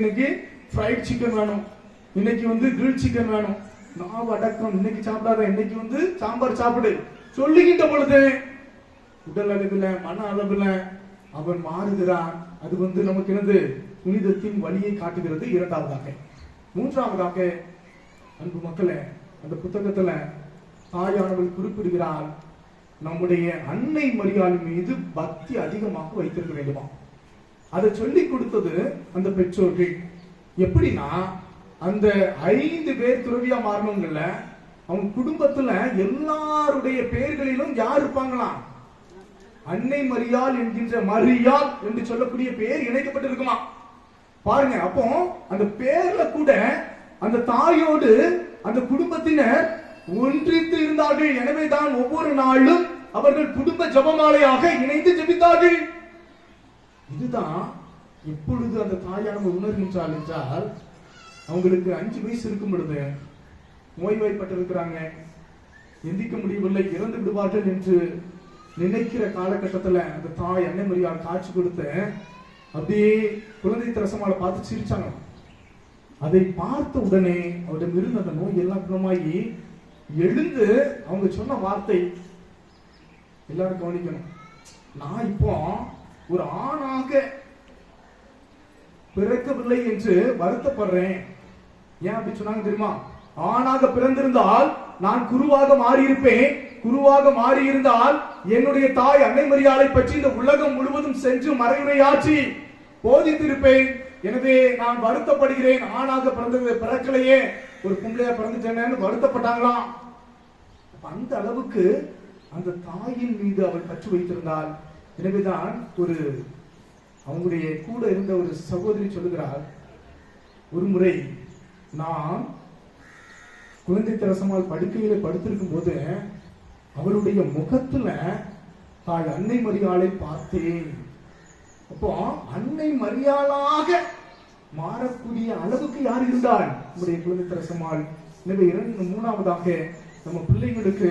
எனக்கு ஃப்ரைட் சிக்கன் வேணும், இன்னைக்கு கிரில் சிக்கன் வேணும், நான் அடக்கம், இன்னைக்கு சாப்பிடாத, இன்னைக்கு சாம்பார் சாப்பிடு சொல்லுகின்ற பொழுது உடல் அளவில் மன அளவில் அவன் மாறுகிறான். அது நமக்கு என்னது? புனிதத்தின் வழியை காட்டுகிறது. 2வதாக. 3வதாக, அன்பு மக்களே, அந்த புத்தகத்துல தாயானவள் குறிப்பிடுகிறாள், நம்முடைய அன்னை மரியாள் மீது பக்தி அதிகமாக வைத்திருக்க வேண்டுமா. அதை சொல்லி கொடுத்தது அந்த பெற்றோர்கள். எப்படின்னா, அந்த 5 பேர் துறவியா மாறணுங்கல்ல, அவங்க குடும்பத்துல எல்லாருடைய பெயர்களிலும் யார் இருப்பாங்களாம்? அன்னை மரியாள் என்கின்ற மரியாள் என்று சொல்லக்கூடிய பெயர் இணைக்கப்பட்டிருக்குமா பாருங்க. அப்போ அந்த பேர்ல கூட அந்த தாயோடு அந்த குடும்பத்தினர் ஒன்றித்து இருந்தார்கள். எனவேதான் ஒவ்வொரு நாளும் அவர்கள் குடும்ப ஜபமாலையாக இணைந்து ஜெபித்தார்கள். இதுதான் எப்பொழுது அந்த தாயானவள் உணர்கின்றாள் என்றால், அவங்களுக்கு 5 வயசு இருக்கும் பொழுது நோய்வாய்ப்பட்டிருக்கிறாங்க, எந்திக்க முடியவில்லை, இறந்து விடுவார்கள் என்று நினைக்கிற காலகட்டத்தில் அந்த தாய் அன்னை மரியாள் காட்சி கொடுத்த அப்படியே குழந்தை தெரசம்மாளை பார்த்து சிரிச்சாங்க. அதை பார்த்த உடனே அவரிடம் இருந்த அந்த நோய் எல்லாம் குணமாகி எழுந்து அவங்க சொன்ன வார்த்தை எல்லாரும் கவனிக்கணும். நான் இப்போ ஒரு ஆணாக பிறக்கவில்லை என்று வருத்தப்படுறேன். ஏன் அப்படி சொன்னாங்க தெரியுமா? ஆணாக பிறந்திருந்தால் நான் குருவாக மாறியிருப்பேன். குருவாக மாறியிருந்தால் என்னுடைய தாய் அன்னை மரியாளை பற்றி இந்த உலகம் முழுவதும் சென்று மறையுரையாற்றி போதித்திருப்பேன். எனவே நான் வருத்தப்படுகிறேன், ஆணாக பிறக்கலையே, ஒரு பொம்பளையா பிறந்துட்டேன்னு வருத்தப்பட்டாங்களாம். அந்த அளவுக்கு அந்த தாயின் மீது அவள் பற்று வைத்திருந்தாள். எனவேதான் அவங்களுடைய கூட இருந்த ஒரு சகோதரி சொல்லுகிறார், ஒரு முறை நான் குழந்தை தெரசம்மாள் படுக்கையில படுத்திருக்கும் போது அவளுடைய முகத்துல தாய் அன்னை மரியாளை பார்த்தேன். அப்போ அன்னை மரியாளாக மாறக்கூடிய அளவுக்கு யார் இருந்தால் நம்முடைய குழந்தை தெரசம்மாள். எனவே 3வதாக நம்ம பிள்ளைங்களுக்கு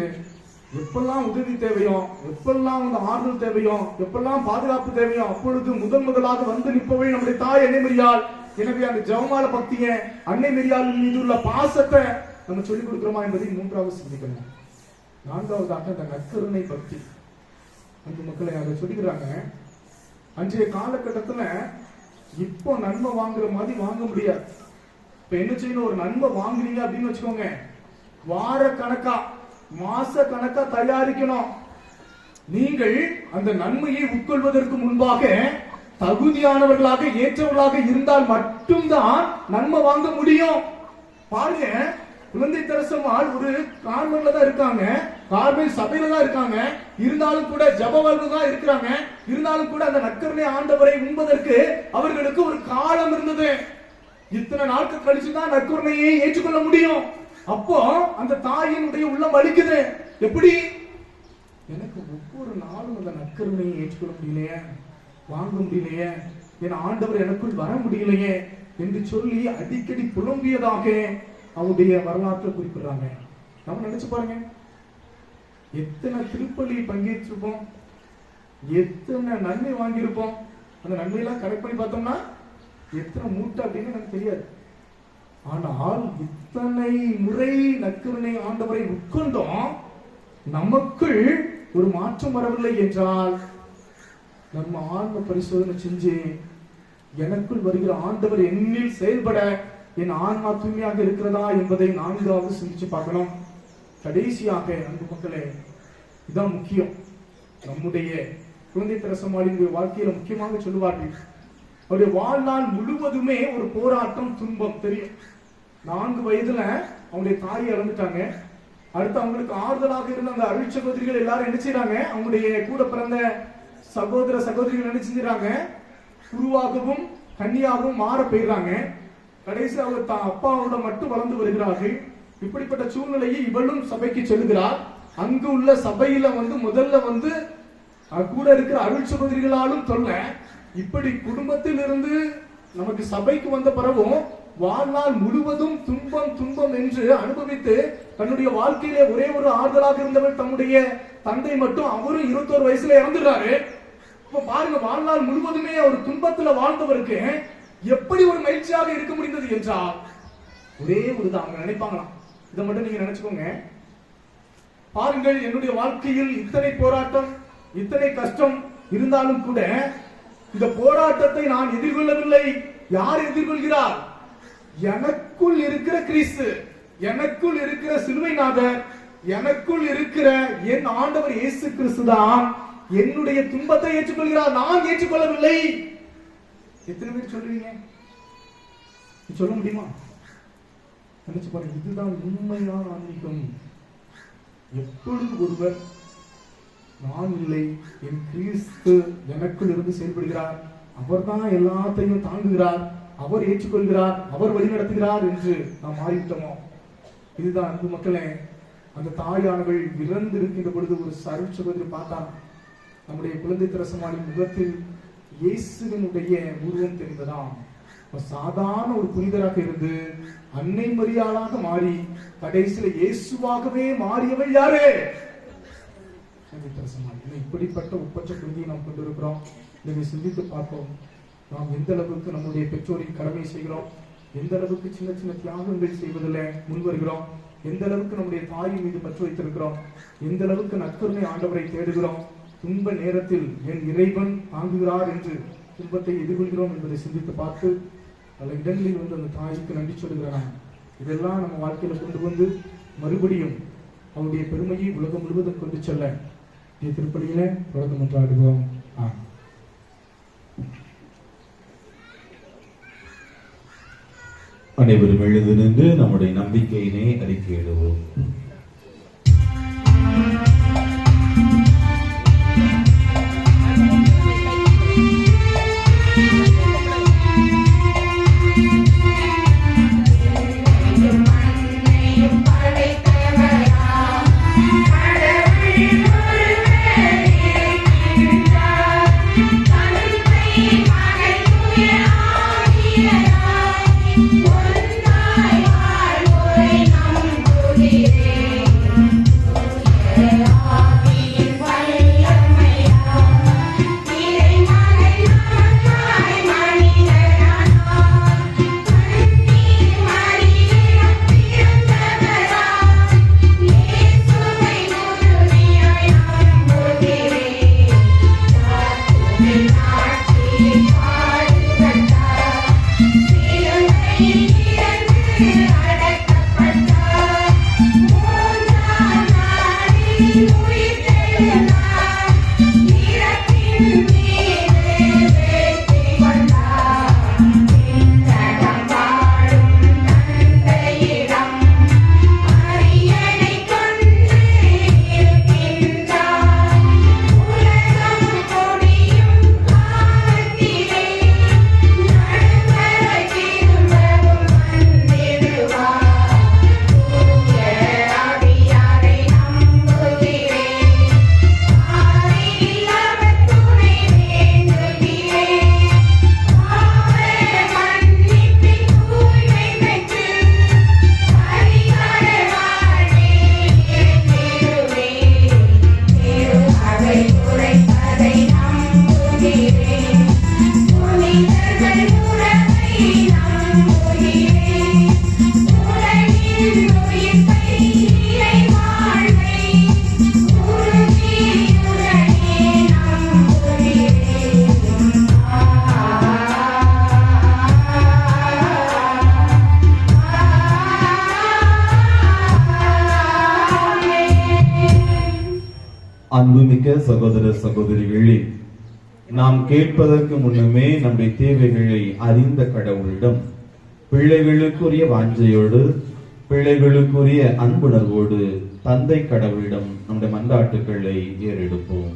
எப்பெல்லாம் உதவி தேவையோ, எப்பெல்லாம் வந்து ஆறுதல் தேவையோ, எப்பெல்லாம் பாதுகாப்பு தேவையோ அப்பொழுது முதலாக வந்து நிற்பவை நம்முடைய தாய் அன்னை மரியாள். எனவே அந்த ஜெபமால பக்திய, அன்னை மரியாள் மீது உள்ள பாசத்தை நம்ம சொல்லிக் கொடுக்கிறோமா என்பதை மூன்றாவது சிந்திக்கணும். நான்காவதாக அந்த நற்கருணை பக்தி. அந்த மக்களை அதை சொல்லிக்கிறாங்க. அன்றைய காலகட்டத்துல இப்போ நன்மை வாங்குற மாதிரி வாங்க முடியாது. இப்ப என்ன செய்யணும், ஒரு நன்மை வாங்குறீங்க அப்படின்னு வச்சுக்கோங்க, வார கணக்கா மாச கணக்கா தயாரிக்கணும். நீங்கள் அந்த நன்மையை உட்கொள்வதற்கு முன்பாக தகுதியானவர்களாக ஏற்றவர்களாக இருந்தால் மட்டும்தான் நன்மை வாங்க முடியும். பாருங்க, குழந்தை தெரசம்மாள் ஒரு கார்மெல்ல தான் இருக்காங்க, கார்மெல் சபையில தான் இருக்காங்க, இருந்தாலும் கூட ஜப வாழ்வு தான் இருக்கிறாங்க. இருந்தாலும் கூட அந்த நற்கருணை ஆண்டவரை உண்பதற்கு அவர்களுக்கு ஒரு காலம் இருந்தது. இத்தனை நாட்கள் கழிச்சுதான் நற்கருணையை ஏற்றுக்கொள்ள முடியும். அப்போ அந்த தாயினுடைய உள்ளம் வலிக்குது. எப்படி, எனக்கு ஒவ்வொரு நாளும் அந்த நற்கருணையை ஏற்றுக்கொள்ள முடியலையே, வாங்க முடியலையே, என் ஆண்டவர் எனக்குள் வர முடியலையே என்று சொல்லி அடிக்கடி புலம்பியதாக அவருடைய வரலாற்றை குறிப்பிடுறாங்க. நம்ம நினைச்சு பாருங்க, எத்தனை திருப்பலி பங்கேற்றிருப்போம், எத்தனை நன்மை வாங்கியிருப்போம். அந்த நன்மையெல்லாம் கரெக்ட் பண்ணி பார்த்தோம்னா எத்தனை மூட்டை அப்படின்னு எனக்கு தெரியாது. ஆனால் இத்தனை முறை நற்கருணை ஆண்டவரை உட்கொண்டோம், நமக்குள் ஒரு மாற்றம் வரவில்லை என்றால் நம்ம ஆன்ம பரிசோதனை செஞ்சு எனக்குள் வருகிற ஆண்டவர் என்னில் செயல்பட என் ஆன்மா தூய்மையாக இருக்கிறதா என்பதை நான்காவது சிந்திச்சு பார்க்கணும். கடைசியாக அன்பு மக்களே, இதான் முக்கியம். நம்முடைய குழந்தை தெரசம்மாளின் வாழ்க்கையில முக்கியமாக சொல்லுவார்கள், அவருடைய வாழ்நாள் முழுவதுமே ஒரு போராட்டம், துன்பம். தெரியும், 4 வயதுல அவங்களுடைய தாயை இழந்துட்டாங்க. அடுத்து அவங்களுக்கு ஆறுதலாக இருந்த அந்த அருள் சகோதரிகள் எல்லாரும் என்ன செய்யறாங்க, அவங்களுடைய கூட பிறந்த சகோதர சகோதரிகள் என்ன செஞ்சாங்க, குருவாகவும் கன்னியாகவும் மாற போயிடுறாங்க. கடைசி அவர் அப்பாவோட மட்டும் வளர்ந்து வருகிறார்கள். இப்படிப்பட்ட சூழ்நிலையை இவளும் சபைக்கு செல்கிறார். அங்கு உள்ள சபையில முதல்ல கூட இருக்கிற அருள் சகோதரிகளாலும் சொல்ல, இப்படி குடும்பத்தில் இருந்து நமக்கு சபைக்கு வந்த பிறகும் வாழ்நாள் முழுவதும் துன்பம் துன்பம் என்று அனுபவித்து தன்னுடைய வாழ்க்கையிலே ஒரே ஒரு ஆறுதலாக இருந்தவர் தன்னுடைய தந்தை மட்டும், அவரும் 21 வயசுல இறந்துடுறாரு. இப்ப பாருங்க, வாழ்நாள் முழுவதுமே அவர் துன்பத்துல வாழ்ந்தவருக்கு எப்படி ஒரு மகிழ்ச்சியாக இருக்க முடிந்தது என்றால் ஒரே ஒரு தான். அவங்க நினைப்பாங்களாம், இதை மட்டும் நீங்க நினைச்சுக்கோங்க. பாருங்கள், என்னுடைய வாழ்க்கையில் இத்தனை போராட்டம், இத்தனை கஷ்டம் இருந்தாலும் கூட இந்த போராட்டத்தை நான் எதிர்கொள்ளவில்லை. யார் எதிர்கொள்கிறார்? எனக்குள் இருக்கிற கிறிஸ்து, எனக்குள் இருக்கிற சிலுவைநாதர், எனக்குள் இருக்கிற என் ஆண்டவர் இயேசு கிறிஸ்து தான் என்னுடைய துன்பத்தை ஏற்றுக்கொள்கிறார், நான் ஏற்றுக்கொள்ளவில்லை. எத்தனை பேர் சொல்லுவீங்க? சொல்ல முடியுமா? நினைச்சு பாருங்க, இதுதான் உண்மையான ஆன்மீகம். எப்பொழுது ஒருவர் நான் இல்லை, என் கிறிஸ்து எனக்குள் இருந்து செயல்படுகிறார், அவர் தான் எல்லாத்தையும் தாங்குகிறார், அவர் ஏற்றுக்கொள்கிறார், அவர் வழிநடத்துகிறார் என்று நாம் மாறிவிட்டோமோ, இதுதான் அன்பு மக்களே. அந்த தாயானவள் இறந்து இருக்கின்ற பொழுது ஒரு அருள் சகோதரி பார்த்தார். நம்முடைய குழந்தை தெரசம்மாளின் முகத்தில் இயேசுவினுடைய உருவம் தெரிந்ததாம். சாதாரண ஒரு புனிதராக இருந்து அன்னை மரியாளாக மாறி கடைசியில இயேசுவாகவே மாறியவள் யாரு? இப்படிப்பட்ட ஒப்பற்ற குழந்தையை நாம் கொண்டிருக்கிறோம். இதை சிந்தித்து பார்ப்போம். நாம் எந்த அளவுக்கு நம்முடைய பெற்றோரின் கடமை செய்கிறோம், எந்த அளவுக்கு சின்ன சின்ன தியாகங்கள் செய்வதில் முன்வருகிறோம், எந்த அளவுக்கு நம்முடைய தாயின் மீது பற்று வைத்திருக்கிறோம், எந்த அளவுக்கு நற்கருணை ஆண்டவரை தேடுகிறோம், துன்ப நேரத்தில் என் இறைவன் தாங்குகிறார் என்று துன்பத்தை எதிர்கொள்கிறோம் என்பதை சிந்தித்து பார்த்து பல இடங்களில் அந்த தாய்க்கு நன்றி சொல்கிறான். இதெல்லாம் நம்ம வாழ்க்கையில கொண்டு மறுபடியும் அவருடைய பெருமையை உலகம் முழுவதும் கொண்டு செல்ல திருப்பலியில தொடர்ந்து மன்றாடுவோம். அனைவரும் எழுந்து நின்று நம்முடைய நம்பிக்கையினை அறிக்கையிடுவோம். Yeah. அன்புமிக்க சகோதர சகோதரிகளே, நாம் கேட்பதற்கு முன்னமே நம்முடைய தேவைகளை அறிந்த கடவுளிடம் பிள்ளைகளுக்குரிய வாஞ்சையோடு, பிள்ளைகளுக்குரிய அன்புணர்வோடு தந்தை கடவுளிடம் நம்முடைய மன்றாட்டுக்களை ஏறெடுப்போம்.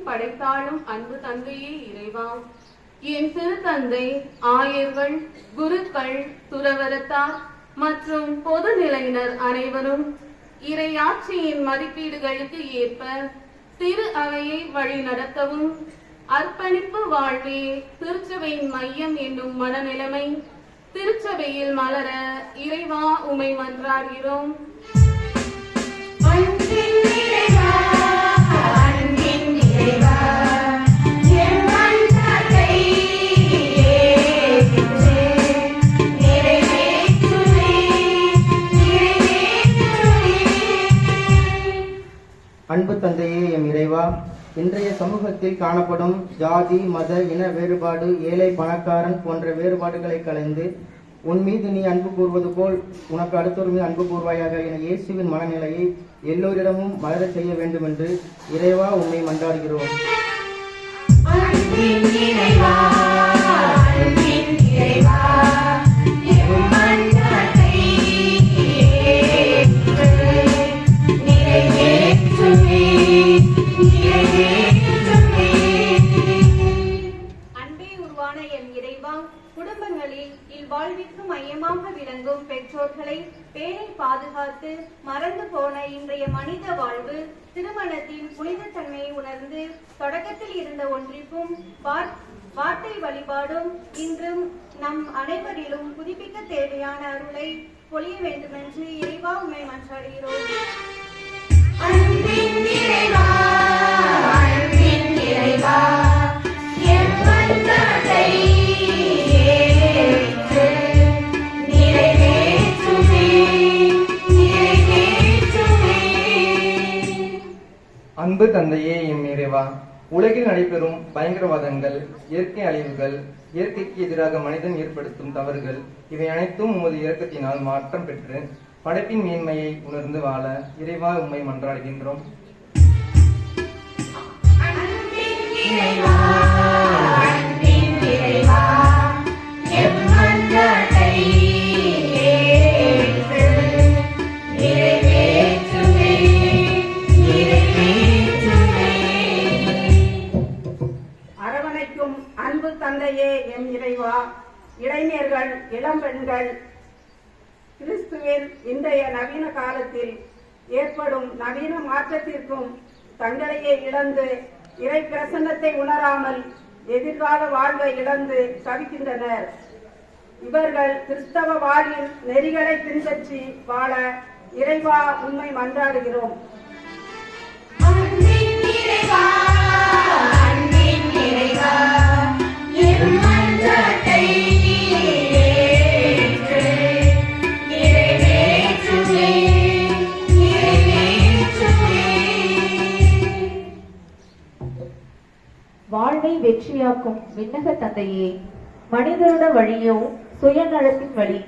படைத்தாலும் அன்பு தந்தையே இறைவா, என் திருத்தந்தை, ஆயர்கள், குருக்கள், துறவரத்தார் மற்றும் பொது நிலையினர் அனைவரும் இறையாட்சியின் மதிப்பீடுகளுக்கு ஏற்ப திரு அவையை வழி நடத்தவும், அர்ப்பணிப்பு வாழ்வே திருச்சபையின் மையம் என்னும் மனநிலைமை திருச்சபையில் மலர இறைவா உம்மை மன்றாடுகிறோம். அன்பு தந்தையே எம் இறைவா, இன்றைய சமூகத்தில் காணப்படும் ஜாதி, மத, இன வேறுபாடு, ஏழை பணக்காரன் போன்ற வேறுபாடுகளை கலைந்து உன் மீது நீ அன்பு கூறுவது போல் உனக்கு அடுத்தொரு மீது அன்பு கூறுவாயாக என இயேசுவின் மனநிலையை எல்லோரிடமும் மலரச் செய்ய வேண்டும் என்று இறைவா உம்மை மன்றாடுகிறோம். அன்பே உருவான என் இறைவா, குடும்பங்களில் இல்வாழ்விற்கு மையமாக விளங்கும் பெற்றோர்களை பேணி பாதுகாத்து மறந்து போன இன்றைய மனித வாழ்வு திருமணத்தின் புனிதத்தன்மையை உணர்ந்து தொடக்கத்தில் இருந்த ஒன்றிப்பும் வார்த்தை வழிபாடும் இன்றும் நம் அனைவரிலும் புதுப்பிக்க தேவையான அருளை பொழிய வேண்டுமென்று இறைவா உம்மை மன்றாடுகிறோம். அன்பு தந்தையே எம் இறைவா, உலகில் நடைபெறும் பயங்கரவாதங்கள், இயற்கை அழிவுகள், இயற்கைக்கு எதிராக மனிதன் ஏற்படுத்தும் தவறுகள் இவை அனைத்தும் உமது இரக்கத்தினால் மாற்றம் பெற்று படைப்பின் மேன்மையை உணர்ந்து வாழ இறைவா உம்மை மன்றாடுகின்றோம். அரவணைக்கும் அன்பு தந்தையே எம் இறைவா, இளைஞர்கள், இளம்பெண்கள் கிறிஸ்துவின் இன்றைய நவீன காலத்தில் ஏற்படும் நவீன மாற்றத்திற்கும் தங்களையே இழந்து இறை பிரசன்னத்தை உணராமல் எதிர்கால வாழ்வை இழந்து தவிக்கின்றனர். இவர்கள் கிறிஸ்தவ வாழ்வின் நெறிகளை பின்பற்றி வாழ இறைவா உண்மை மன்றாடுகிறோம். வாழ்வை வெற்றியாக்கும் விண்ணக தந்தையே, மனிதரோட வழியோ சுயநலத்தின் வழி,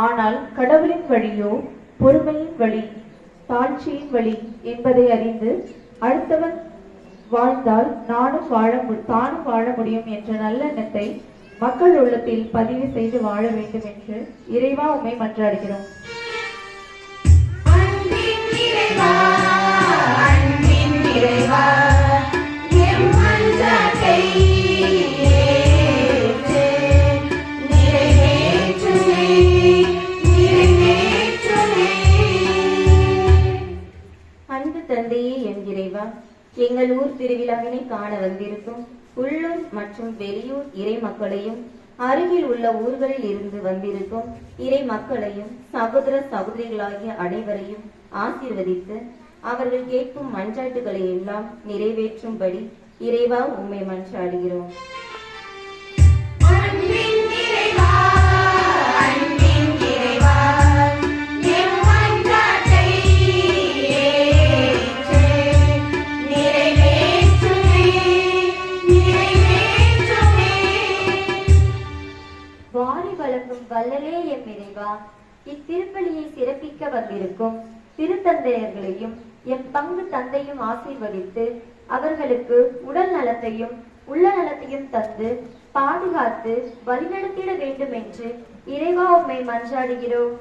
ஆனால் கடவுளின் வழியோ பொறுமையின் வழி, தாழ்ச்சியின் வழி என்பதை அறிந்து அடுத்தவன் வாழ்ந்தால் தானும் வாழ முடியும் என்ற நல்லெண்ணத்தை மக்கள் உள்ளத்தில் பதிவு செய்து வாழ வேண்டும் என்று இறைவா உம்மை மன்றாடுகிறோம். அன்பு தந்தையே என் இறைவா, எங்கள் ஊர் திருவிழாவினை காண வந்திருக்கும் உள்ளூர் மற்றும் வெளியூர் இறை மக்களையும் அருகில் உள்ள ஊர்களில் இருந்து வந்திருக்கும் இறை மக்களையும் சகோதர சகோதரிகளாகிய அனைவரையும் ஆசீர்வதித்து அவர்கள் கேட்கும் மன்றாட்டுகளை எல்லாம் நிறைவேற்றும்படி இறைவா உம்மை மன்றாடுகிறோம். வாரி வழங்கும் வல்லலே எம் இறைவா, இத்திருப்பலியை சிறப்பிக்க வந்திருக்கும் திருத்தந்தையர்களையும் எம் பங்கு தந்தையும் ஆசீர்வதித்து அவர்களுக்கு உடல் நலத்தையும் உள்ள நலத்தையும் தந்து பாதுகாத்து வழிநடத்திட வேண்டும் என்று இறைவா உம்மை மன்றாடுகிறோம்.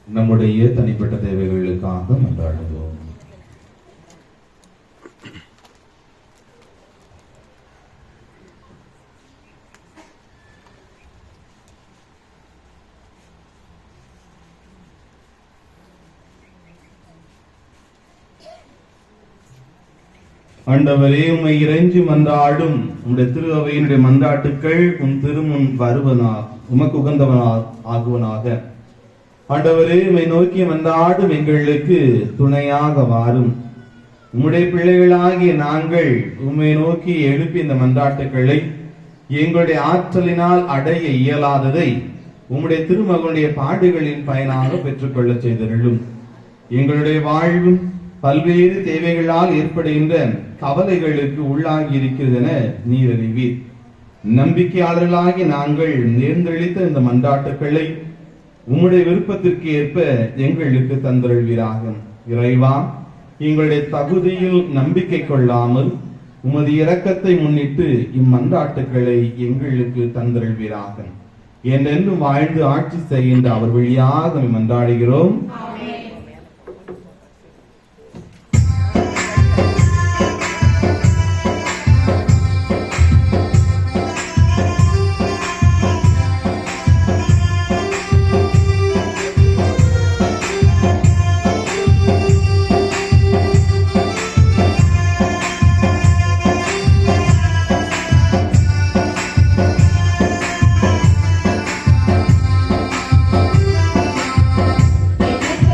நம்முடைய தனிப்பட்ட தேவைகளுக்காக மன்றாடுவோம். ஆண்டவரே, உம்மை இறைஞ்சி மன்றாடும் உம்முடைய திரு அவையினுடைய மன்றாட்டுக்கள் உம் திருமுன் உமக்கு ஆகுவனாக. ஆண்டவரே, உம்மை நோக்கி மன்றாடும் எங்களுக்கு துணையாக வாரும். உம்முடைய பிள்ளைகளாகிய நாங்கள் உம்மை நோக்கி எழுப்பி இந்த மன்றாட்டுக்களை எங்களுடைய ஆற்றலினால் அடைய இயலாததை உம்முடைய திருமகனுடைய பாடுகளின் பயனாக பெற்றுக்கொள்ள செய்தருளும். எங்களுடைய வாழ்வும் பல்வேறு தேவைகளால் ஏற்படுகின்ற கவலைகளுக்கு உள்ளாகி இருக்கிறது என நீர் அறிவீர். நம்பிக்கையாளர்களாகி நாங்கள் நேர்ந்தளித்த இந்த மன்றாட்டுக்களை உம்முடைய விருப்பத்திற்கு ஏற்ப எங்களுக்கு தந்தருள்வீராக. இறைவா, எங்களுடைய தகுதியில் நம்பிக்கை கொள்ளாமல் உமது இரக்கத்தை முன்னிட்டு இம்மன்றாட்டுக்களை எங்களுக்கு தந்தருள்வீராக. என்றென்றும் வாழ்ந்து ஆட்சி செய்கின்ற அவர் வழியாக மன்றாடுகிறோம். எனக்கு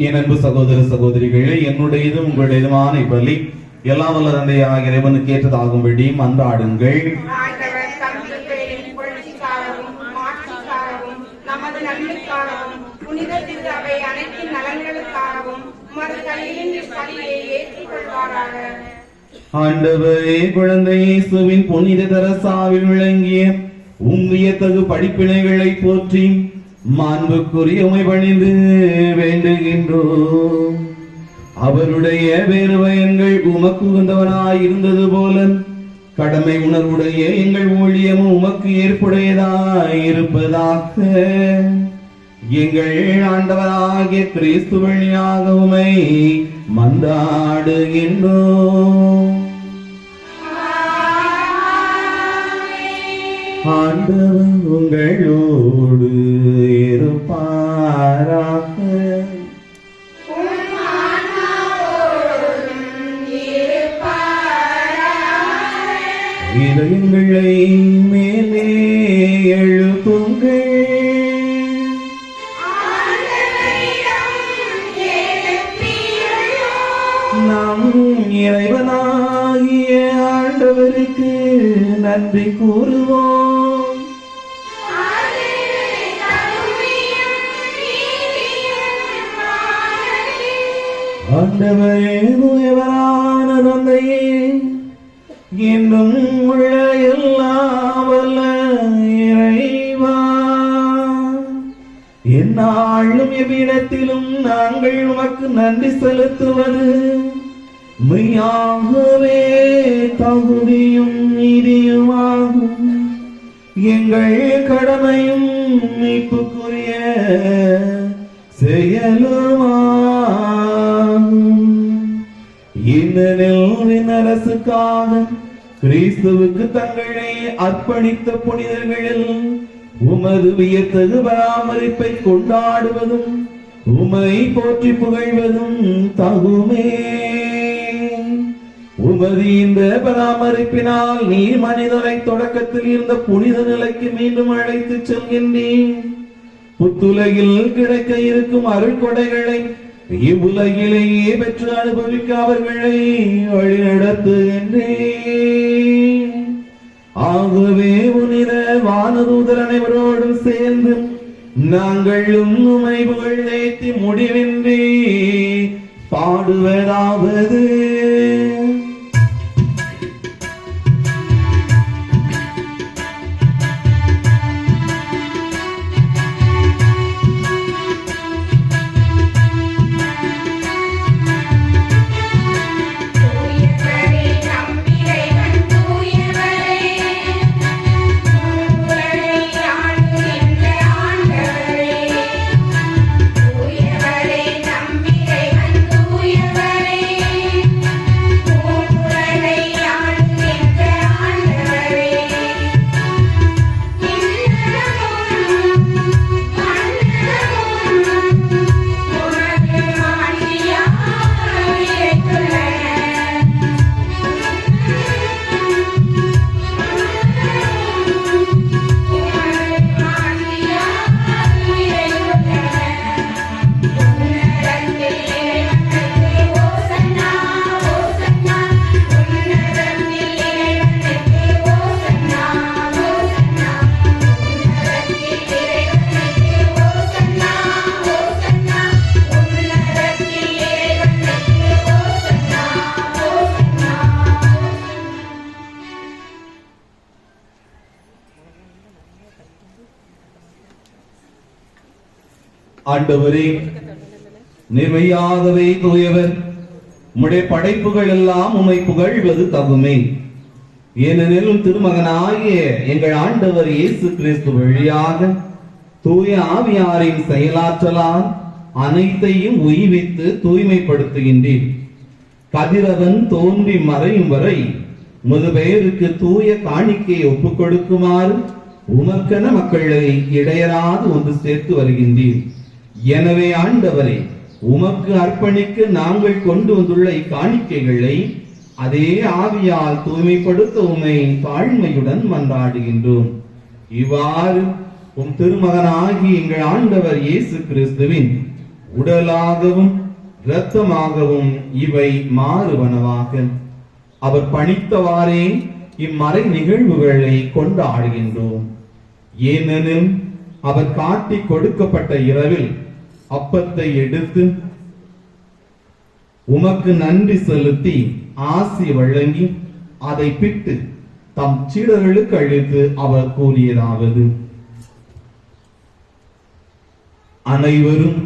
என் அன்பு சகோதர சகோதரிகளே, என்னுடையதும் உங்களுடையதுமான இப்பலி எல்லாம் வல்ல தந்தையாக இறைவனுக்கு ஏற்றதாகும்படி மன்றாடுங்கள். ஆண்டவர் தம் திருப்பெயரின் புகழ்ச்சிக்காகவும் மாட்சிக்காகவும் நமது நன்மைக்காகவும் புனித திரு அவை அனைத்தின் நலன்களுக்காகவும் உமது கையிலின் பலியை ஏற்றுக்கொள்வாராக. ஆண்டவரே, குழந்தை இயேசுவின் புனித தரசாவில் விளங்கிய உங்கியத்தகு படிப்பினைகளை போற்றி மாண்புக்குரிய உமை பணிந்து வேண்டுகின்றோம். அவருடைய வேறு பயன்கள் உமக்கு உகந்தவனாய் இருந்தது போல கடமை உணர்வுடைய எங்கள் ஊழியமும் உமக்கு ஏற்புடையதாய் இருப்பதாக எங்கள் ஆண்டவராகிய கிறிஸ்து வழியாக உமை மன்றாடுகின்றோம். ஆண்டவர் உங்களோடு இருப்பாராக. இதயங்களை மேலே எழுப்புங்கள். நம் இறைவனாகிய ஆண்டவருக்கு நன்றி கூறுவோம். ஆண்டவரே, தூயவரான தந்தையே, இன்னும் உள்ள எல்லாம் வல்ல இறைவா, எந்நாளும் எவ்விடத்திலும் நாங்கள் உமக்கு நன்றி செலுத்துவது மெய்யாகவே தகுதியும் நீதியுமாகும். எங்கள் கடமையும் மீட்புக்குரிய செயலுமாகும். இந்நிலையின் அரசுக்காக கிறிஸ்துவுக்கு தங்களை அர்ப்பணித்த புனிதர்களில் உமது வியத்தகு பராமரிப்பை கொண்டாடுவதும் உமை போற்றி புகழ்வதும் தகுமே. உமது இந்த பராமரிப்பினால் நீ மனிதனை தொடக்கத்தில் இருந்த புனித நிலைக்கு மீண்டும் அழைத்து செல்கின்றேன். புத்துலகில் கிடைக்க இருக்கும் அருள் கொடைகளை இவ்வுலகிலேயே பெற்று அனுபவிக்க அவர்களை வழிநடத்துகின்றேன். ஆகவே புனித வானதூதர் அனைவரோடும் சேர்ந்து நாங்களும் உம்மை புகழ்ந்தேத்தி முடிவின்றி பாடுவதாவது. ஆண்டவரே, நிர்மையாகவே தூயவர், உம்முடைய படைப்புகள் எல்லாம் உம்மை புகழ்வது தகுமே. ஏனெனில் திருமகனாகிய எங்கள் ஆண்டவர் இயேசு கிறிஸ்து வழியாக தூய ஆவியாரின் செயலாற்றலால் அனைத்தையும் உய்வித்து தூய்மைப்படுத்துகின்றேன். கதிரவன் தோன்றி மறையும் வரை உமது பெயருக்கு தூய காணிக்கையை ஒப்புக் கொடுக்குமாறு உமக்கென மக்களை இடையராது ஒன்று சேர்த்து வருகின்றேன். எனவே ஆண்டவரே, உமக்கு அர்ப்பணிக்க நாங்கள் கொண்டு வந்துள்ள இக்காணிக்கைகளை அதே ஆவியால் தூய்மைப்படுத்த உம்மை தாழ்மையுடன் மன்றாடுகின்றோம். இவ்வாறு உம் திருமகனாகி எங்கள் ஆண்டவர் இயேசு கிறிஸ்துவின் உடலாகவும் இரத்தமாகவும் இவை மாறுவனவாக அவர் பணித்தவாறே இம்மறை நிகழ்வுகளை கொண்டாடுகின்றோம். ஏனெனில் அவர் காட்டிக் கொடுக்கப்பட்ட இரவில் அப்பத்தை எடுத்து உமக்கு நன்றி செலுத்தி ஆசி வழங்கி அதை பிட்டு தம் சீடர்களுக்கு அளித்து அவர் கூறியதாவது: அனைவரும்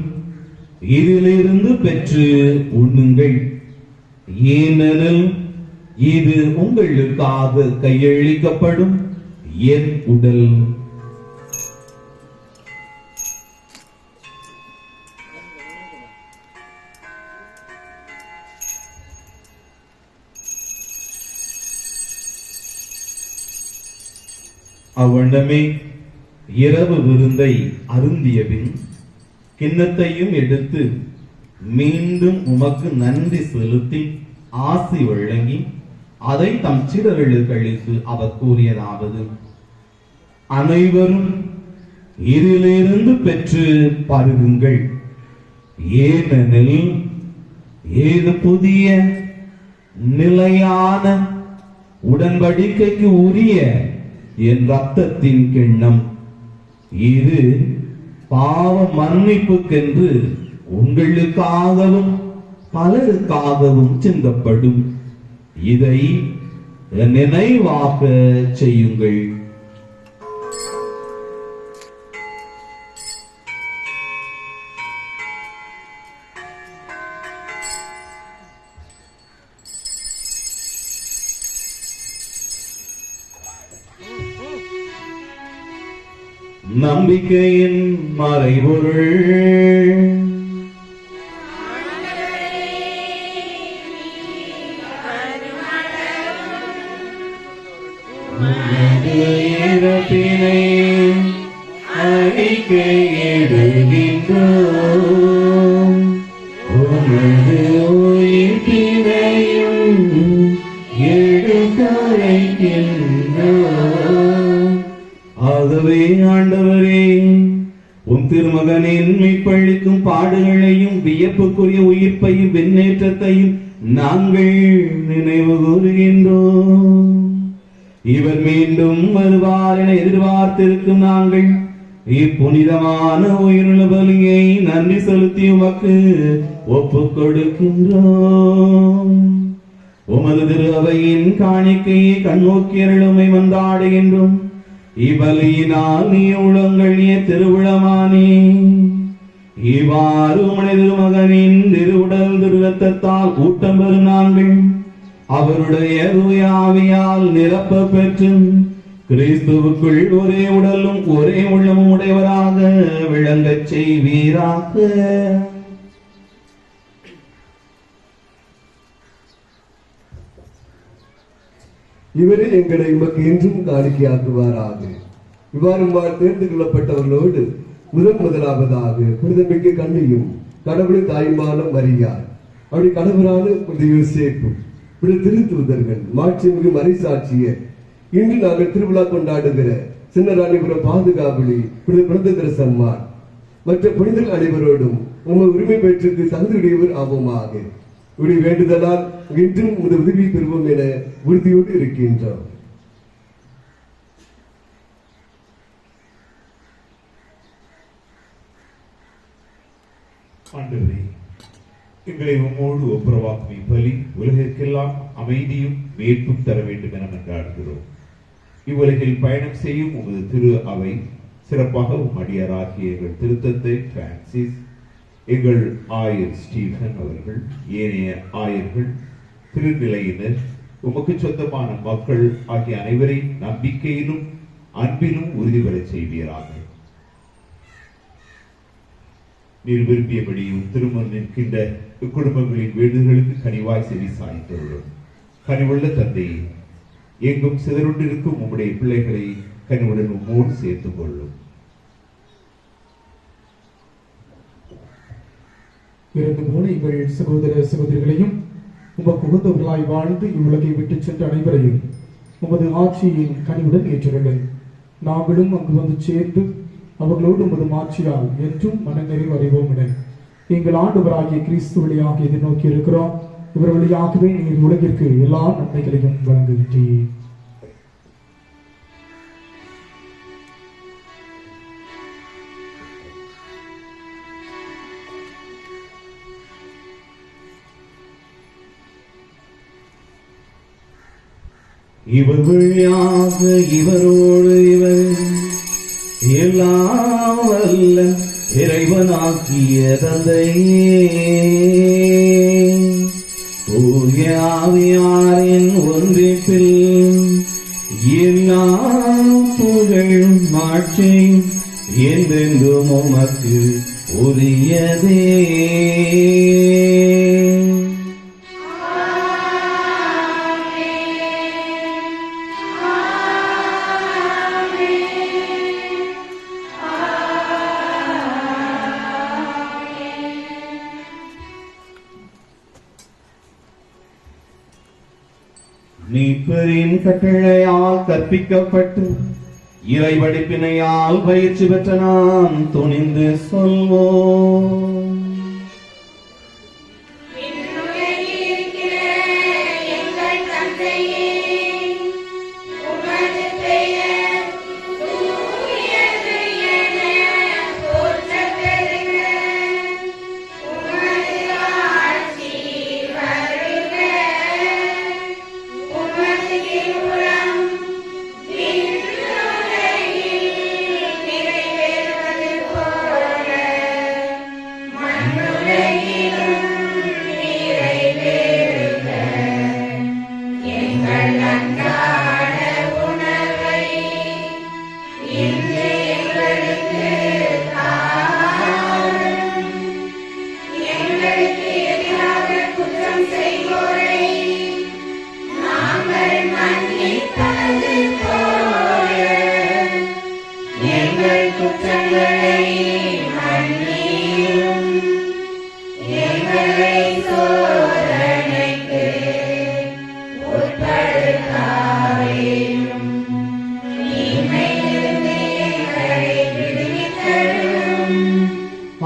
இதிலிருந்து பெற்று உண்ணுங்கள், ஏனெனில் இது உங்களுக்காக கையளிக்கப்படும் என் உடல். அவ்வண்ணமே இரவு விருந்தை அருந்தியபின் கிண்ணத்தையும் எடுத்து மீண்டும் உமக்கு நன்றி செலுத்தி ஆசி வழங்கி அதை தம் சீடர்களுக்கு அளித்து அவர் கூறியதாவது: அனைவரும் இதிலிருந்து பெற்று பருகுங்கள், ஏனெனில் இது புதிய நிலையான உடன்படிக்கைக்கு உரிய என் ரத்தத்தின் கிண்ணம். இது பாவ மன்னிப்புக்கென்று உங்களுக்காகவும் பலருக்காகவும் சிந்தப்படும். இதை நினைவாக செய்யுங்கள். நம்பிக்கையின் மறைபொருள். இறப்பினை அறிக்கையிடுகின்றோம், உமது உயிர்ப்பினையும் எடுத்துரைக்கின்றோம். ஆகவே ஆண்டவரே, உம் திருமகனின் மீட்பளிக்கும் பாடுகளையும் வியப்புக்குரிய உயிர்ப்பையும் விண்ணேற்றத்தையும் நாங்கள் நினைவு கூறுகின்றோம். இவர் மீண்டும் வருவார் என எதிர்பார்த்திருக்கும் நாங்கள் இப்புனிதமான உயிருள்ள பலியை நன்றி செலுத்தி உமக்கு ஒப்புக் கொடுக்கின்றோம். உமது திரு அவையின் காணிக்கையை கண்ணோக்கி அருளுமை மன்றாடுகின்றோம். இவ்வலியினால் நீ உளங்களிய திருவிழமானே. இவ்வாறு உம்முடைய திருமகனின் திருவுடல் திருரத்தத்தால் ஊட்டம் பெறும் நாங்கள் அவருடைய தூய ஆவியால் நிரப்ப பெற்று கிறிஸ்துவுக்குள் ஒரே உடலும் ஒரே உள்ளமும் உடையவராக விளங்கச் செய்வீராக. இவரே எங்களை உமக்கு என்றும் காணிக்கையாக்குவாராக. இவ்வாறு தேர்ந்து கொள்ளப்பட்டவர்களோடு முதலாவதாக புனிதமிக்க கண்ணியும் கடவுளின் தாயுமான மரியார், அவருடைய கணவரான யோசேப்பு, திருத்தூதர்கள், மாட்சிமிகு மறைசாட்சியர், இன்று நாங்கள் திருவிழா கொண்டாடுகிற சின்னராணிபுரம் பாதுகாவலி புனித திரசம்மார் மற்ற புனிதர்கள் அனைவரோடும் உங்கள் உரிமை பெற்றுக்கு தகுதியுடையவர் ஆவோமாக. உடைய வேண்டுதலால் இன்றும் உமது உதவி பெறுவோம் என உறுதியோடு இருக்கின்றோம். ஆண்டவரே, எங்களை உம்மோடு ஒப்புரவாக்கும் இப்பலி உலகிற்கெல்லாம் அமைதியும் மீட்பும் தர வேண்டும் என மன்றாடுகிறோம். இவ்வுலகில் பயணம் செய்யும் உமது திரு அவை சிறப்பாக அடியாராகிய எங்கள் திருத்தந்தை பிரான்சிஸ், எங்கள் ஆயர் ஸ்டீபன் அவர்கள், ஏனைய ஆயர்கள், திருநிலையினர், உமக்கு சொந்தமான மக்கள் ஆகிய அனைவரை நம்பிக்கையிலும் அன்பிலும் உறுதி பெறச் செய்வீராக. நீர் விரும்பியபடி திருமணம் நிற்கின்ற இக்குடும்பங்களின் வேண்டுதல்களுக்கு கனிவாய் செவி சாய்த்தருளும். கனிவுள்ள தந்தையே, எங்கும் சிதறுண்டிருக்கும் உம்முடைய பிள்ளைகளை கனிவுடன் உம்மோடு சேர்த்துக் கொள்ளும். இறந்து போன எங்கள் சகோதர சகோதரிகளையும் உமக்கு உகந்தவர்களாய் வாழ்ந்து இவ்வுலகை விட்டு சென்ற அனைவரையும் உமது ஆட்சியின் கனிவுடன் ஏற்றுள்ளது. நாங்களும் அங்கு வந்து சேர்ந்து அவர்களோடு உமது ஆட்சியால் என்றும் மனநிறைவு அறிவோம் என எங்கள் ஆண்டவராகிய கிறிஸ்து வழியாக எதிர்நோக்கி இருக்கிறோம். இவர் வழியாகவே நீர் உலகிற்கு எல்லா நன்மைகளையும் வழங்குகின்றீர். இவர் வழியாக இவரோடு இவர் எல்லாம் வல்ல இறைவனாக்கிய தந்தையே, தூய ஆவியாரின் ஒன்றிப்பில் எல்லா புகழும் ஆட்சியும் என்றென்றும் உமக்கு உரியதே. மீட்பரின் கட்டளையால் கற்பிக்கப்பட்டு இறை படிப்பினையால் பயிற்சி பெற்ற நாம் துணிந்து சொல்வோம்.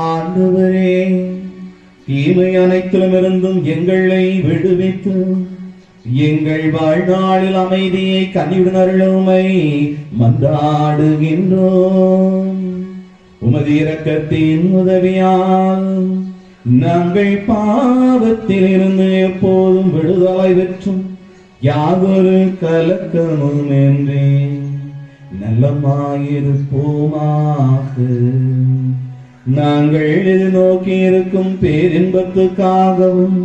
ஆண்டவரே, தீமை அனைத்திலுமிருந்தும் எங்களை விடுவித்து எங்கள் வாழ்நாளில் அமைதியை கனிவுடன் அருளுமை மன்றாடுகின்றோம். உமது இரக்கத்தின் உதவியால் நாங்கள் பாவத்தில் இருந்து எப்போதும் விடுதலை பெற்றும் யாதொரு கலக்கமும் என்றே நல்லமாயிருப்போமாக. நாங்கள் எதிர்நோக்கி இருக்கும் பேரின்பத்துக்காகவும்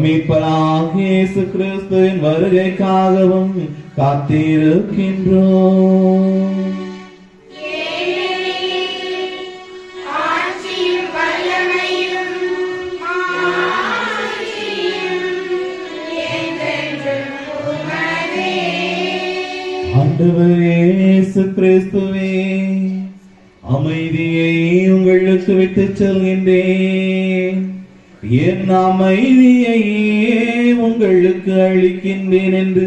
மீட்பராகிய இயேசு கிறிஸ்துவின் வருகைக்காகவும் காத்திருக்கின்றோம். ஆண்டவரே இயேசு கிறிஸ்துவே, அமைதியை உங்களுக்கு விட்டுச் செல்கின்றேன், என் அமைதியையே உங்களுக்கு அளிக்கின்றேன் என்று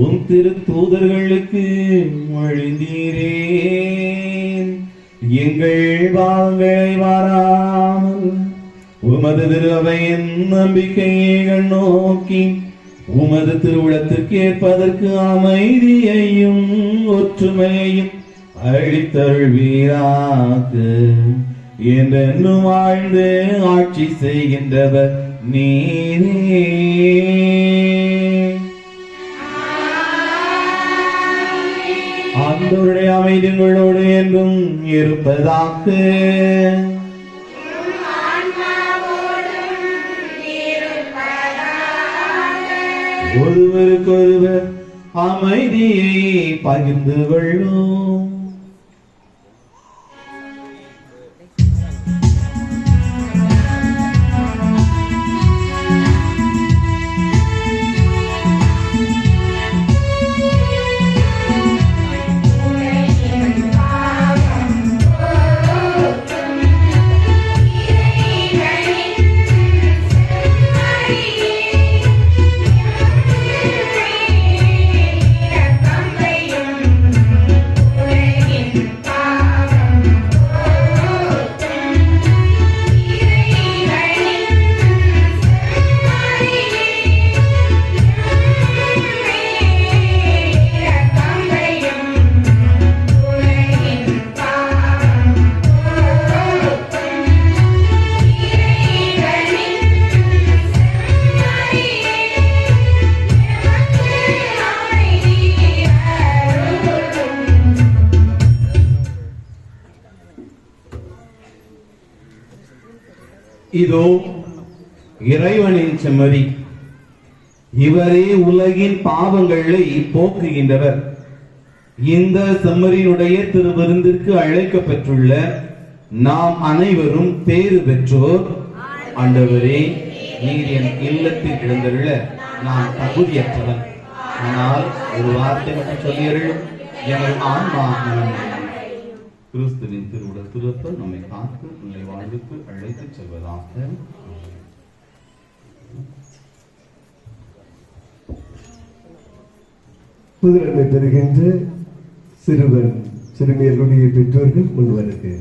உன் திருத்தூதர்களுக்கு மொழிந்தீரே. எங்கள் பாவங்களை வாராமல் உமது திருவையின் நம்பிக்கையை நோக்கி உமது திருவுளத்திற்கு ஏற்பதற்கு அமைதியையும் ஒற்றுமையையும் அளித்தருள்வீராக. என்றென்றும் வாழ்ந்து ஆட்சி செய்கின்றவர் நீரே. ஆண்டவருடைய கர்த்தருடைய அமைதி உங்களோடு என்றும் இருப்பதாக. ஒருவருக்கொருவர் அமைதியை பகிர்ந்து கொள்ளும். இதோ இறைவனின் செம்மறி, இவரே உலகின் பாவங்களை போக்குகின்றவர். இந்த செம்மறியினுடைய திருவிருந்திற்கு அழைக்கப்பட்டுள்ள நாம் அனைவரும் பேறு பெற்றோர். ஆண்டவரே, நீர் என் இல்லத்தில் எழுந்தருள நான் தகுதியற்றவன். ஆனால் ஒரு வார்த்தை மட்டும் சொல்லியருள், எங்கள் ஆன்மா நலமடையும். கிறிஸ்துவின் திருவுடல் திருத்தல் நம்மை காத்து நிலை வாழ்வுக்கு அழைத்துச் செல்வதாக. புதுநன்மை பெறுகின்ற சிறுவன் சிறுமியர்களுடைய பெற்றோர்கள் முன்வருக.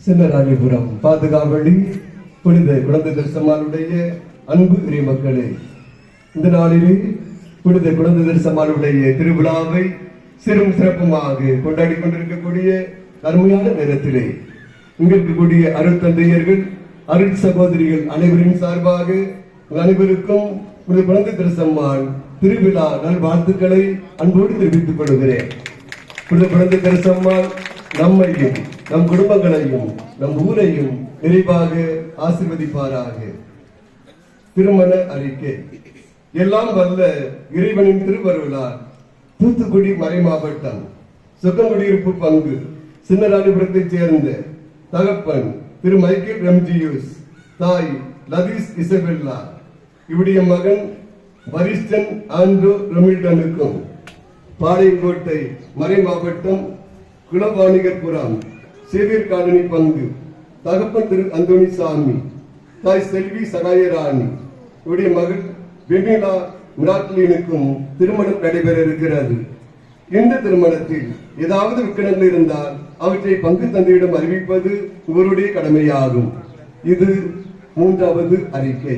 சின்னராணிபுரம் பாதுகாவலி புனித குழந்தை தரிசமானுடைய அன்பு இறை மக்களே, இந்த நாளிலே புனித குழந்தை தரிசமானுடைய திருவிழாவை சிறும் சிறப்புமாக கொண்டாடி கொண்டிருக்கக்கூடிய அருமையான நேரத்திலே இங்கு இருக்கக்கூடிய அருட்தந்தையர்கள், அருட் சகோதரிகள் அனைவரின் சார்பாக அனைவருக்கும் புனித குழந்தை தரிசம்மான் திருவிழா நல்வாழ்த்துக்களை அன்போடு தெரிவித்துக் கொள்கிறேன். புனித குழந்தை தரிசம்மான் நம்மையும் நம் குடும்பங்களையும் நம் ஊரையும் நிறைவாக ஆசீர்வதிப்பாராக. திருமண அறிக்கை. எல்லாம் வல்ல இறைவனின் திருவருளால் தூத்துக்குடி மறை மாவட்டம் சொக்கங்குடியிருப்பு பங்கு சின்னராணிபுரத்தைச் சேர்ந்த தகப்பன் திரு மைக்கேல் ரம்ஜியூஸ், தாய் லதீஸ் இசபெல்லா, இவருடைய மகன் வரிஷ்டன் ஆண்ட்ரூ ரொமில்டனுக்கும் பாளையங்கோட்டை மறை மாவட்டம் குலவாணிகர்புரம் சேவியர் காலனி பங்கு தகப்பன் திரு அந்தோணி சாமி, தாய் செல்வி சகாயராணி, இவருடைய மகள் வெண்ணிலா மிராக்லினுக்கும் திருமணம் நடைபெற இருக்கிறது. இந்த திருமணத்தில் ஏதாவது விக்கனங்கள் இருந்தால் அவற்றை பங்கு தந்தையிடம் அறிவிப்பது இவருடைய கடமையாகும். இது 3வது அறிக்கை.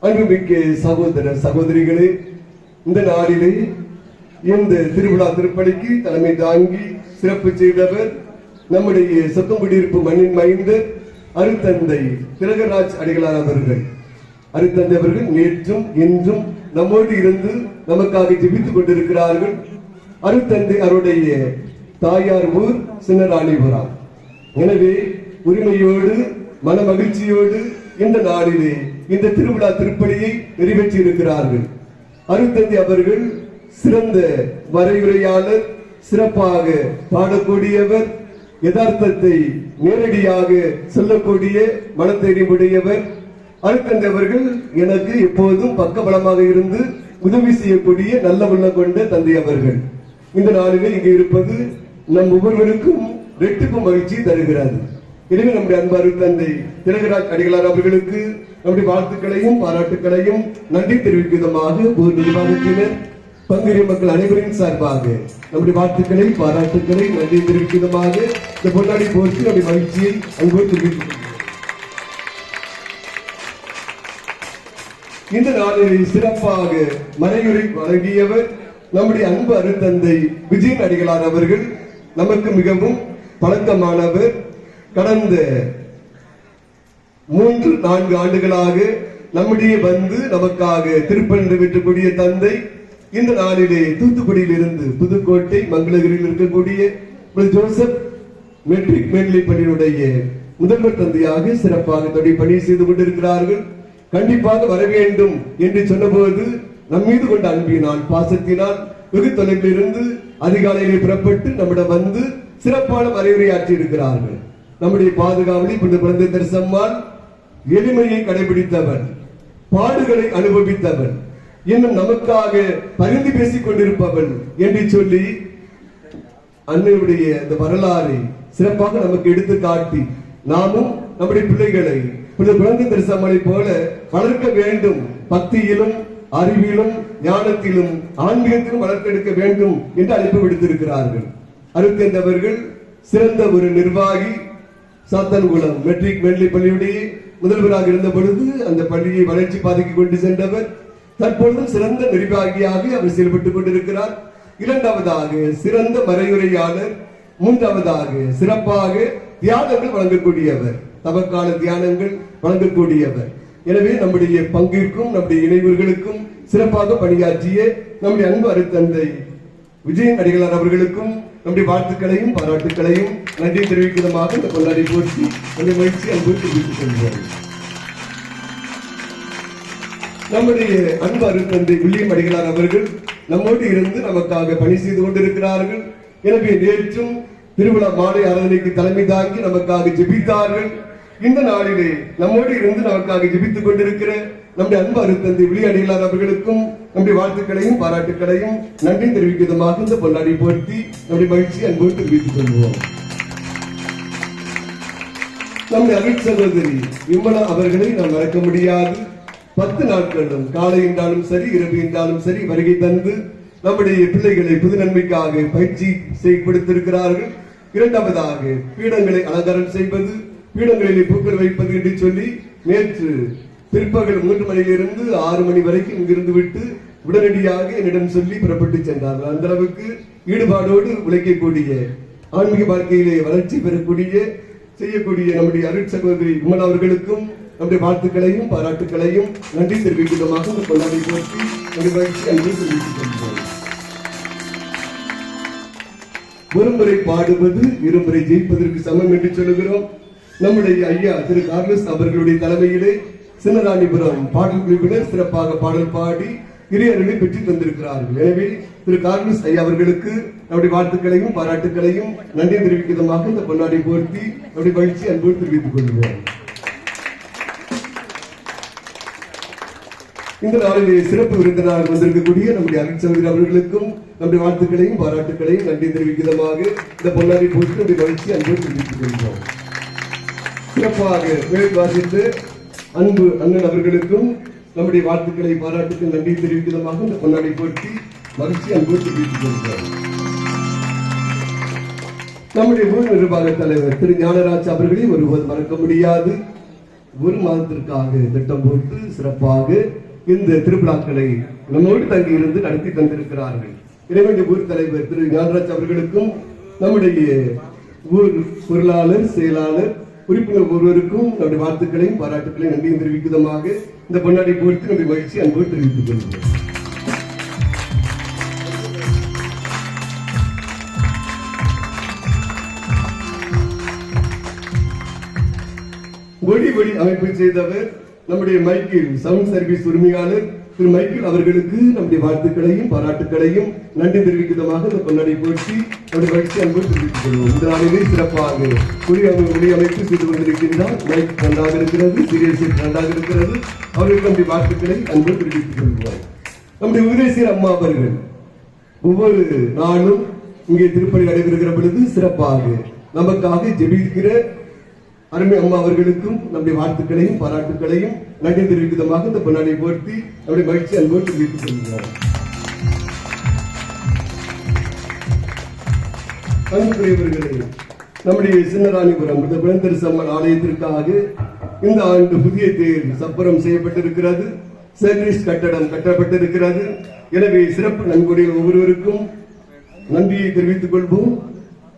அன்புமிக்க சகோதர சகோதரிகளே, இந்த நாளிலே இந்த திருவிழா திருப்பலிக்கு தலைமை தாங்கி சிறப்பு செய்தவர் நம்முடைய சொக்கங்குடியிருப்பு மண்ணின் மைந்தர் அருட்தந்தை திலகராஜ் அடிகளார் அவர்கள். அருட்தந்தை அவர்கள் நேற்றும் இன்றும் நம்மோடு இருந்து நமக்காக ஜெபித்துக் கொண்டிருக்கிறார்கள். அருட்தந்தை அவருடைய தாயார் ஊர் சின்னராணிபுரம். எனவே உரிமையோடு மன மகிழ்ச்சியோடு இந்த நாளிலே இந்த திருவிழா திருப்பலியை நிறைவேற்றி இருக்கிறார்கள். அருட்தந்தை அவர்கள் சிறந்த வரையுரையாளர், சிறப்பாக பாடக்கூடியவர், யதார்த்தத்தை நேரடியாக சொல்லக்கூடிய மனத்தையுடையவர். அருட்தந்தை அவர்கள் எனக்கு எப்போதும் பக்கபலமாக இருந்து உதவி செய்யக்கூடிய நல்ல உள்ளம் கொண்ட தந்தை அவர்கள். இந்த நாளிலே இங்கு இருப்பது நம் ஒவ்வொருவருக்கும் ரெட்டிப்பு மகிழ்ச்சி தருகிறது. எனவே நம்முடைய அன்பு அருட்தந்தை திலகராஜ் அடிகளார் அவர்களுக்கு நம்முடைய வாழ்த்துக்களையும் பாராட்டுக்களையும் நன்றி தெரிவிக்கும் விதமாக ஒரு நிர்வாகத்தினர் பங்குரிய மக்கள் அனைவரின் சார்பாக நம்முடைய வாழ்த்துக்களை பாராட்டுக்களை நன்றி தெரிவிக்கும் விதமாக இந்த பொன்னாடி போற்றி நம்முடைய மகிழ்ச்சியை அன்போடு தெரிவித்துக் இந்த நாளில் சிறப்பாக மறையுரை வழங்கியவர் நம்முடைய அன்பு அருட்தந்தை விஜயன் அடிகளார் அவர்கள். நமக்கு மிகவும் பழக்கமானவர். கடந்த 3-4 ஆண்டுகளாக நம்முடைய வந்து நமக்காக திருப்பலி நிறைவேற்றக்கூடிய தந்தை இந்த நாளிலே தூத்துக்குடியில் இருந்து புதுக்கோட்டை மங்களகிரியில் இருக்கக்கூடிய ஜோசப் மெட்ரிக் மேல்நிலைப் பள்ளியினுடைய முதல்வர் தந்தையாக சிறப்பாக தொடர்பு பணி செய்து கொண்டிருக்கிறார்கள். கண்டிப்பாக வர வேண்டும் என்று சொன்னபோது நம் மீது கொண்ட அன்பினால் பாசத்தினால் வெகு தொலைவில் இருந்து அதிகாலையிலே புறப்பட்டு நம்மிடம் வந்து சிறப்பான வரையுரையாற்றி இருக்கிறார்கள். நம்முடைய பாதுகாவலி புனித குழந்தை தரிசம்மாள் எளிமையை கடைபிடித்தவர், பாடுகளை அனுபவித்தவர், இன்னும் நமக்காக பரிந்து பேசிக் கொண்டிருப்பவள் என்று சொல்லி அன்னையுடைய இந்த வரலாறை சிறப்பாக நமக்கு எடுத்து காட்டி நாமும் நம்முடைய பிள்ளைகளை புனித குழந்தை தரிசம்மாளை போல வளர்க்க வேண்டும். பக்தியிலும் அறிவிலும் ஞானத்திலும் ஆன்மீகத்திலும் வளர்த்தெடுக்க வேண்டும் என்று அழைப்பு விடுத்திருக்கிறார்கள். அருட்தந்தையவர்கள் சிறந்த ஒரு நிர்வாகி. சாத்தான்குளம் மெட்ரிக் மேல்நிலைப் பள்ளியுடைய முதல்வராக இருந்த பொழுது அந்த பள்ளியை வளர்ச்சி பாதைக்கு கொண்டு சென்றவர். தற்பொழுதும் சிறந்த நிர்வாகியாக அவர் செயல்பட்டுக் கொண்டிருக்கிறார். 2வதாக சிறந்த மறையுரையாளர். 3வதாக சிறப்பாக தியானங்கள் வழங்கக்கூடியவர், தவக்கால தியானங்கள் வழங்கக்கூடியவர். எனவே நம்முடைய பங்கிற்கும் நம்முடைய இணைவர்களுக்கும் சிறப்பாக பணியாற்றிய நம்முடைய அன்பு அருட்தந்தை விஜயன் அடிகளார் அவர்களுக்கும் நம்முடைய வாழ்த்துக்களையும் பாராட்டுக்களையும் நன்றி தெரிவிக்கிறதாக இந்த கொண்டாடி போற்றி அந்த மகிழ்ச்சி அன்பு தெரிவித்துக் கொள்கிறோம். நம்முடைய அன்பு அருட்தந்தை வில்லியம் அடிகளார் அவர்கள் நம்மோடு இருந்து நமக்காக பணி செய்து கொண்டிருக்கிறார்கள். எனவே நேற்றும் திருவிழா மாலை ஆராதனைக்கு தலைமை தாங்கி நமக்காக ஜெபித்தார்கள். இந்த நாளிலே நம்மோடு இருந்து நமக்காக ஜெபித்துக் கொண்டிருக்கிற நம்முடைய அன்பு அருட்தந்தை வில்லியம் அடிகளார் அவர்களுக்கும் நம்முடைய வாழ்த்துக்களையும் பாராட்டுக்களையும் நன்றி தெரிவிக்கும் விதமாக இந்த பொன்னாடி போற்றி நம்முடைய மகிழ்ச்சி அன்போடு தெரிவித்துக் கொள்வோம். நம்முடைய அருட் சகோதரி விமலா அவர்களை நாம் மறக்க முடியாது. 10 நாட்களும் காலை என்றாலும் சரி இரவு என்றாலும் சரி வருகை தந்து நம்முடைய பிள்ளைகளை புது நன்மைக்காக பயிற்சி செய்யப்படுத்திருக்கிறார்கள். இரண்டாவதாக பீடங்களை அலங்காரம் செய்வது, பீடங்களிலே பூக்கள் வைப்பது என்று சொல்லி நேற்று பிற்பகல் 3 மணியிலிருந்து 6 மணி வரைக்கும் இங்கிருந்து விட்டு உடனடியாக என்னிடம் சொல்லி புறப்பட்டு சென்றார்கள். அந்த அளவுக்கு ஈடுபாடோடு உழைக்கக்கூடிய, ஆன்மீக வாழ்க்கையிலே வளர்ச்சி பெறக்கூடிய, செய்யக்கூடிய நம்முடைய அருட் சகோதரி விமலா அவர்களுக்கும் நம்முடைய வாழ்த்துக்களையும் பாராட்டுகளையும் நன்றி தெரிவிக்கிறதாக கொண்டாடி போற்றி மகிழ்ச்சி அன்பு தெரிவித்துக் கொள்கிறோம். ஒருமுறை பாடுவது இருமுறை ஜெயிப்பதற்கு சமம் என்று சொல்லுகிறோம். நம்முடைய ஐயா திரு கார்லஸ் அவர்களுடைய தலைமையிலே சின்னராணிபுரம் பாடல் குழுவினர் சிறப்பாக பாடல் பாடி இறையருளை பெற்று தந்திருக்கிறார்கள். எனவே திரு கார்லஸ் ஐயா அவர்களுக்கு நம்முடைய வாழ்த்துக்களையும் பாராட்டுகளையும் நன்றி தெரிவிக்கும் விதமாக இந்த பொன்னாடி போர்த்தி நம்முடைய மகிழ்ச்சி அன்போடு தெரிவித்துக் கொள்கிறோம். இந்த நாளிலே சிறப்பு விருந்தினராக வந்திருக்கக்கூடிய நம்முடைய அருட்சகோதரி அவர்களுக்கும் நம்முடைய வாழ்த்துக்களையும் பாராட்டுகளையும் நன்றி தெரிவிக்கும் விதமாக இந்த பொன்னாடி போர்த்தி நம்முடைய மகிழ்ச்சி அன்போடு தெரிவித்துக் கொள்கிறோம். சிறப்பாக மேல் வாசித்து அன்பு அண்ணன் அவர்களுக்கும் நம்முடைய வாழ்த்துக்களை பாராட்டுக்கு நன்றி தெரிவிக்கும் விதமாக இந்த பொன்னாடி போர்த்தி மகிழ்ச்சி அன்போடு தெரிவித்துக் கொள்கிறோம். நம்முடைய ஊர் நிர்வாக தலைவர் திரு ஞானராஜ் அவர்களை ஒருவர் மறக்க முடியாது. 1 மாதத்திற்காக திட்டம் போட்டு சிறப்பாக இந்த திருவிழாக்களை நம்மோடு தங்கி இருந்து நடத்தி தந்திருக்கிறார்கள். எனவே ஊர் தலைவர் திரு ஞானராஜ் அவர்களுக்கும் நம்முடைய ஊர் பொருளாளர், செயலாளர், உறுப்பினர் ஒருவருக்கும் நம்முடைய வாழ்த்துக்களையும் பாராட்டுகளையும் நன்றியும் தெரிவிக்கும் விதமாக இந்த பொன்னாடி போர்த்தி நம்முடைய மகிழ்ச்சி அன்போடு தெரிவித்துக் கொள்கிறோம். ஒளி ஒளி அமைப்பு செய்தவர் நம்முடைய மைக்கேல் சவுண்ட் சர்வீஸ் உரிமையாளர் திரு மைக்கேல் அவர்களுக்கு நம்முடைய வாழ்த்துக்களையும் பாராட்டுகளையும் நன்றி தெரிவிக்கும் விதமாக இந்த பொன்னாடி போற்றி நம்முடைய மகிழ்ச்சி அன்போடு தெரிவித்துக் கொள்வோம். இந்த நாளிலே சிறப்பாக ஒளி அமைப்பு செய்து கொண்டிருக்கின்றார். மைக் நன்றாக இருக்கிறது, சீரியல் செட் நன்றாக இருக்கிறது. அவர்களுக்கு நம்முடைய வாழ்த்துக்களை அன்போடு தெரிவித்துக் கொள்வோம். நம்முடைய உதயசீர் அம்மா அவர்கள் ஒவ்வொரு நாளும் இங்கே திருப்பணி நடைபெறுகிற பொழுது சிறப்பாக நமக்காக ஜெபிக்கிற அருமை அம்மா அவர்களுக்கும் நம்முடைய வாழ்த்துக்களையும் பாராட்டுகளையும் நன்றி தெரிவிக்கும் விதமாக இந்த பொன்னாடி போர்த்தி நம்முடைய மகிழ்ச்சி அன்போடு தெரிவித்துக் கொள்கிறோம். அன்புக்குரியவர்களே, நம்முடைய சின்னராணிபுரம் குழந்தரசம்மன் ஆலயத்திற்காக இந்த ஆண்டு புதிய தேர் சப்பரம் செய்யப்பட்டிருக்கிறது. சர்வீஸ் கட்டடம் கட்டப்பட்டிருக்கிறது. எனவே சிறப்பு நன்கொடையில் ஒவ்வொருவருக்கும் நன்றியை தெரிவித்துக் கொள்வோம்.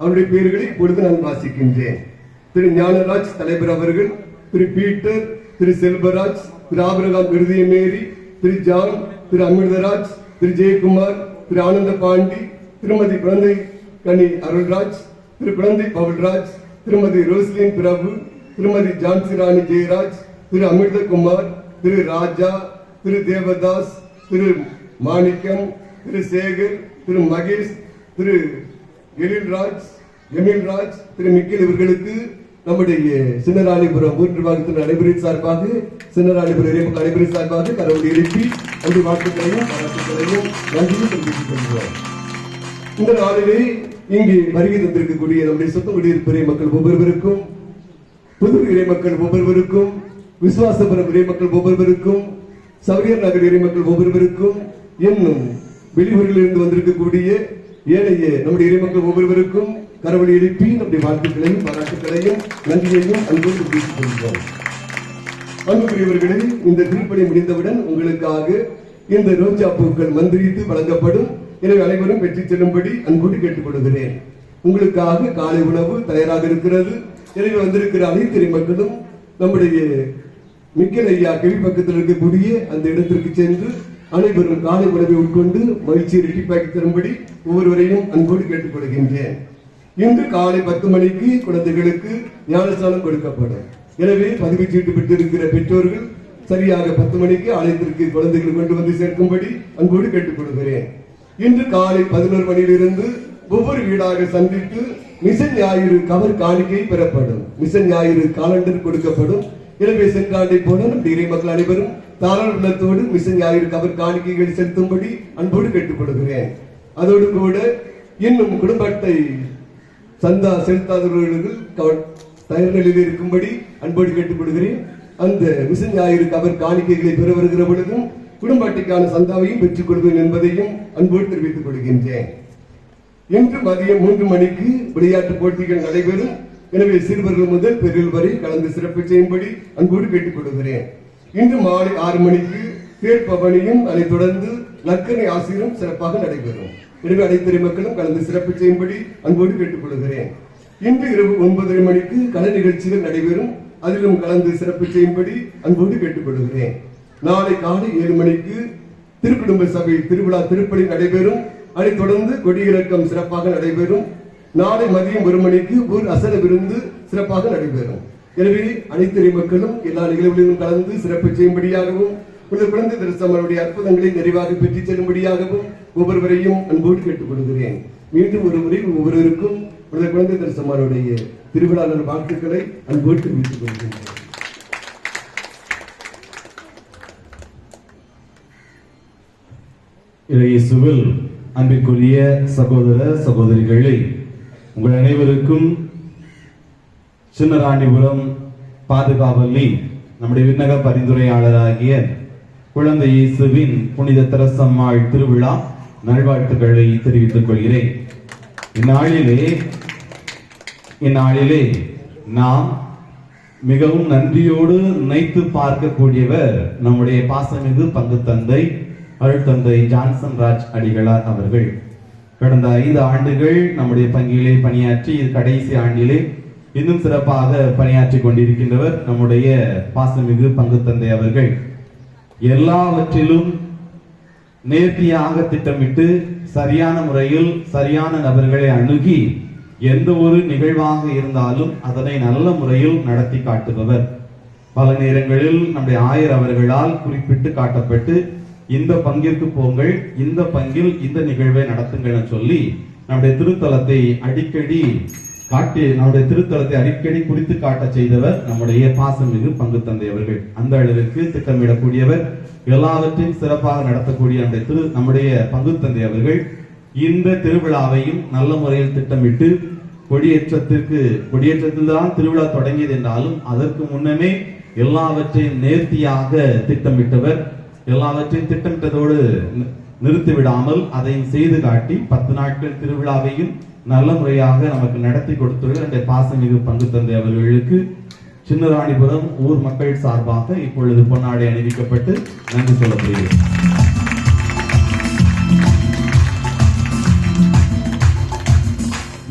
அவருடைய பெயர்களை இப்பொழுது நான் வாசிக்கின்றேன். திரு ஞானராஜ் தலைவர் அவர்கள், திரு பீட்டர், திரு செல்வராஜ், திரு ஆபிரகாம் விருதியமேரி, திரு ஜான், திரு அமிர்தராஜ், திரு ஜெயக்குமார், திரு ஆனந்த பாண்டி, திருமதி குழந்தை கனி அருள்ராஜ், திரு குழந்தை பவல்ராஜ், திருமதி ரோஸ்லின் பிரபு, திருமதி ஜான்சிராணி ஜெயராஜ், திரு அமிர்தகுமார், திரு ராஜா, திரு தேவதாஸ், திரு மாணிக்கம், திரு சேகர், திரு மகேஷ், திரு எமில்ராஜ், திரு மிக்கேல் இவர்களுக்கு நம்முடைய சின்னராணிபுரம் ஊர் நிர்வாகத்தின் நடைபெறும் சார்பாக, சின்னராணிபுரம் இறைமுக நடைபெறும் சார்பாக கடவுளை எழுப்பி நம்முடைய வாழ்த்துக்களையும் பாராட்டுகளையும் நன்றியும் தெரிவித்துக் கொள்கிறோம். இந்த நாளிலே இங்கே வருகை தந்திருக்கக்கூடிய நம்முடைய சொந்த குடியிருப்பு மக்கள் ஒவ்வொருவருக்கும், புது இறை மக்கள் ஒவ்வொருவருக்கும், விசுவாசபுரம் இறை மக்கள் ஒவ்வொருவருக்கும், சௌரியர் நகர் இறை மக்கள் ஒவ்வொருவருக்கும், இன்னும் வெளியூரில் இருந்து வந்திருக்கக்கூடிய ஏழைய நம்முடைய இறை மக்கள் ஒவ்வொருவருக்கும் கடவுளை எழுப்பி நம்முடைய வாழ்த்துக்களையும் பாராட்டுகளையும் நன்றியையும் அன்போடு தெரிவித்துக் கொள்கிறோம். அன்புக்குரியவர்களே, இந்த திருப்பணி முடிந்தவுடன் உங்களுக்காக இந்த ரோஜா பூக்கள் மந்திரித்து வழங்கப்படும். எனவே அனைவரும் பெற்றுச் செல்லும்படி அன்போடு கேட்டுக்கொள்கிறேன். உங்களுக்காக காலை உணவு தயாராக இருக்கிறது. எனவே வந்திருக்கிற அனைத்து மக்களும் நம்முடைய மிக்கேல் ஐயா கிவி பக்கத்தில் இருக்கக்கூடிய அந்த இடத்திற்கு சென்று அனைவரும் காலை உணவை உட்கொண்டு மகிழ்ச்சியை இரட்டிப்பாக்கி தரும்படி ஒவ்வொருவரையும் அன்போடு கேட்டுக்கொள்கின்றேன். இன்று காலை 10 மணிக்கு குழந்தைகளுக்கு ஞானஸ்நானம் கொடுக்கப்படும். எனவே பதிவு சீட்டு பெற்றிருக்கிற பெற்றோர்கள் சரியாக 10 மணிக்கு ஆலயத்திற்கு குழந்தைகள் கொண்டு வந்து சேர்க்கும்படி அன்போடு கேட்டுக்கொள்கிறேன். இன்று காலை 11 மணியிலிருந்து ஒவ்வொரு வீடாக சந்தித்து மிஷன் ஞாயிறு கவர் காணிக்கை பெறப்படும். மிஷன் ஞாயிறு காலண்டர் கொடுக்கப்படும். எனவே சென்றாண்டை போல நம்முடைய இறை மக்கள் அனைவரும் தாராள உள்ளத்தோடு மிஷன் ஞாயிறு கவர் காணிக்கைகள் செலுத்தும்படி அன்போடு கேட்டுக்கொள்கிறேன். அதோடு கூட இன்னும் குடும்ப அட்டை சந்தா செலுத்தாதவர்களுக்கு தயார் நிலையில் இருக்கும்படி அன்போடு கேட்டுக்கொள்கிறேன். அந்த மிஷன் ஞாயிறு கவர் காணிக்கைகளை பெற வருகிற பொழுதும் குடும்ப அட்டைக்கான சந்தாவையும் பெற்றுக் கொள்வேன் என்பதையும் அன்போடு தெரிவித்துக் கொள்கின்றேன். இன்று மதியம் 3 மணிக்கு விளையாட்டு போட்டிகள் நடைபெறும். எனவே சிறுவர்கள் முதல் பெரியல் வரை கலந்து சிறப்பு செய்யும்படி அன்போடு கேட்டுக் கொள்கிறேன். இன்று மாலை 6 மணிக்கு தேர் பவனியும் அதைத் தொடர்ந்து நற்கனை ஆசிரியரும் சிறப்பாக நடைபெறும். எனவே அனைத்து மக்களும் கலந்து சிறப்பு செய்யும்படி அன்போடு கேட்டுக் கொள்கிறேன். இன்று இரவு 9:30 மணிக்கு கலை நிகழ்ச்சிகள் நடைபெறும். அதிலும் கலந்து சிறப்பு செய்யும்படி அன்போடு கேட்டுக் கொள்கிறேன். நாளை காலை 7 மணிக்கு திருக்குடும்ப சபை திருவிழா திருப்பலி நடைபெறும். அதைத் தொடர்ந்து கொடியிறக்கம் சிறப்பாக நடைபெறும். நாளை மதியம் 1 மணிக்கு ஊர் அசல விருந்து சிறப்பாக நடைபெறும். எனவே அனைத்து மக்களும் எல்லா நிகழ்வுகளிலும் கலந்து சிறப்பு செய்யும்படியாகவும் உங்கள் குழந்தை தரிசனங்களுடைய அற்புதங்களை நிறைவாக பெற்றுச் செல்லும்படியாகவும் ஒவ்வொருவரையும் அன்போடு கேட்டுக் கொள்கிறேன். மீண்டும் ஒரு முறை ஒவ்வொருவருக்கும் உங்கள் குழந்தை தரிசனங்களுடைய திருவிழா வாழ்த்துக்களை அன்போடு தெரிவித்துக் கொள்கின்றேன். இயேசுவில் அன்பிற்குரிய சகோதர சகோதரிகளே, உங்கள் அனைவருக்கும் சின்னராணிபுரம் பாதுகாவலி நம்முடைய விண்ணக பரிந்துரையாளராகிய குழந்தை இயேசுவின் புனித தெரசம்மாள் திருவிழா நல்வாழ்த்துக்களை தெரிவித்துக் கொள்கிறேன். இந்நாளிலே நாம் மிகவும் நன்றியோடு நினைத்து பார்க்கக்கூடியவர் நம்முடைய பாசமிகு பங்கு தந்தை அருட்தந்தை ஜான்சன் ராஜ் அடிகளார் அவர்கள். கடந்த 5 ஆண்டுகள் நம்முடைய பங்கிலே பணியாற்றி கடைசி ஆண்டிலே இன்னும் சிறப்பாக பணியாற்றி கொண்டிருக்கின்றவர் நம்முடைய பாசமிகு பங்கு தந்தை அவர்கள். எல்லாவற்றிலும் நேர்த்தியாக திட்டமிட்டு சரியான முறையில் சரியான நபர்களை அணுகி எந்த ஒரு நிகழ்வாக இருந்தாலும் அதனை நல்ல முறையில் நடத்தி காட்டுபவர். பல நேரங்களில் நம்முடைய ஆயர் அவர்களால் குறிப்பிட்டு காட்டப்பட்டு இந்த பங்கிற்கு போங்கள், இந்த பங்கில் இந்த நிகழ்வை நடத்துங்கள் என சொல்லி நம்முடைய திருத்தலத்தை அடிக்கடி குறித்து காட்ட செய்தவர் நம்முடைய பாசமிகு பங்கு தந்தை அவர்கள். அந்த அளவிற்கு திட்டமிடக்கூடியவர், எல்லாவற்றையும் சிறப்பாக நடத்தக்கூடிய நம்முடைய பங்கு தந்தை அவர்கள் இந்த திருவிழாவையும் நல்ல முறையில் திட்டமிட்டு கொடியேற்றத்தில் தான் திருவிழா தொடங்கியது என்றாலும் அதற்கு முன்னமே எல்லாவற்றையும் நேர்த்தியாக திட்டமிட்டவர். எல்லாவற்றையும் திட்டமிட்டதோடு நிறுத்திவிடாமல் அதையும் செய்து காட்டி 10 நாட்கள் திருவிழாவையும் நல்ல முறையாக நமக்கு நடத்தி கொடுத்துள்ள அந்த பாசமிகு பங்கு தந்தை அவர்களுக்கு சின்னராணிபுரம் ஊர் மக்கள் சார்பாக இப்பொழுது பொன்னாடை அணிவிக்கப்பட்டு நன்றி சொல்லப்படுகிறது.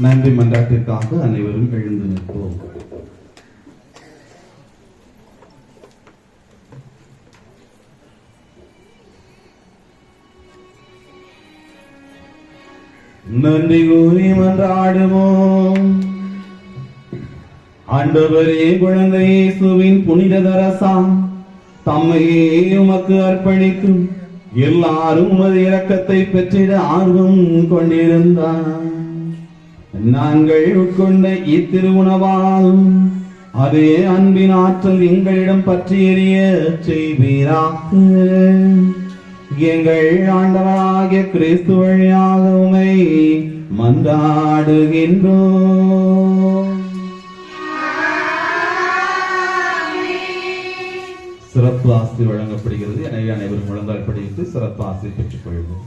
நன்றி மன்றாட்டிற்காக அனைவரும் எழுந்து நிற்போம். நன்றி கூறி மன்றாடுவோம். ஆண்டவரே, குழந்தை இயேசுவின் புனித தரசாம் தம்மையே உமக்கு அர்ப்பணிக்கும் எல்லாரும் உமது இரக்கத்தை பெற்றிட ஆர்வம் கொண்டிருந்தார். நாங்கள் உட்கொண்ட இத்திருவுணவால் அதே அன்பின் ஆற்றல் எங்களிடம் பற்றி எரிய செய்வீராக. எங்கள் ஆண்டவராகிய கிறிஸ்து வழியாக உம்மை மன்றாடுகின்றோம். சிறப்பு ஆசி வழங்கப்படுகிறது. எனவே அனைவரும் முழங்கால் படித்து சிறப்பு ஆசி பெற்றுக் கொள்வோம்.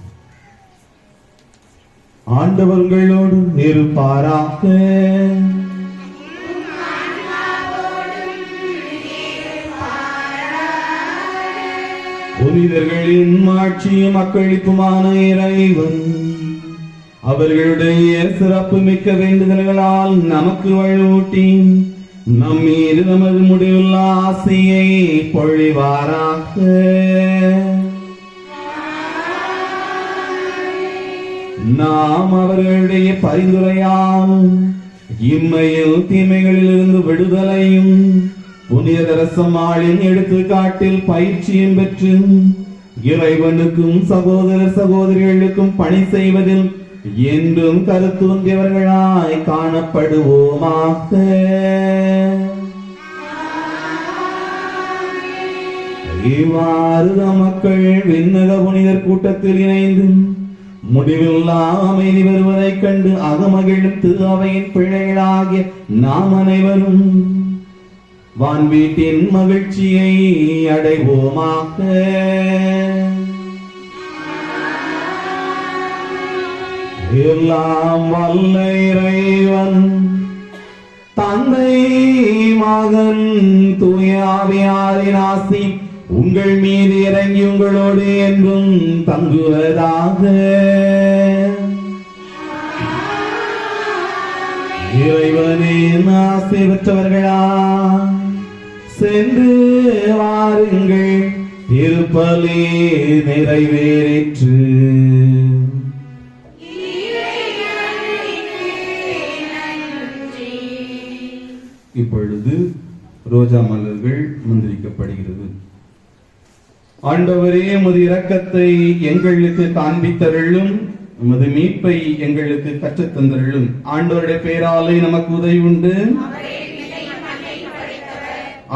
ஆண்டவர்களோடு இருப்பாராக. புனிதர்களின் மாட்சியும் மக்களிப்புமான இறைவன் அவர்களுடைய சிறப்பு மிக்க வேண்டுதல்களால் நமக்கு வலுவூட்டி நம் மீது நமது முடிவுள்ள ஆசையை பொழிவாராக. நாம் அவர்களுடைய பரிந்துரையால் இம்மையில் தீமைகளில் இருந்து விடுதலையும் புனித தரசம்மாளின் எடுத்துக்காட்டில் பயிற்சியும் பெற்று இறைவனுக்கும் சகோதர சகோதரிகளுக்கும் பணி செய்வதில் என்றும் கருத்தூன்றியவர்களாய் காணப்படுவோமாக. இவ்வாறு மக்கள் விண்ணக புனிதர் கூட்டத்தில் இணைந்து முடிவில்லா அமைதி வருவதைக் கண்டு அகமகிழும் திரு அவையின் பிள்ளைகளாகிய நாம் அனைவரும் வான்வீட்டின் மகிழ்ச்சியை அடைவோமாக. எல்லாம் வல்ல இறைவன் தந்தை மகன் தூய ஆவியாரின் ஆசி உங்கள் மீது இறங்கி உங்களோடு என்றும் தங்குவதாக. இறைவனின் ஆசி பெற்றவர்களா சென்று வாருங்கள், திருப்பலி நிறைவேறிற்று. இப்பொழுது ரோஜா மலர்கள் மந்திரிக்கப்படுகிறது. ஆண்டவரே, உமது இரக்கத்தை எங்களுக்கு காண்பித்தருளும், உமது மீட்பை எங்களுக்கு கற்றுத் தந்தருளும். ஆண்டவருடைய பெயராலே நமக்கு உதவி உண்டு.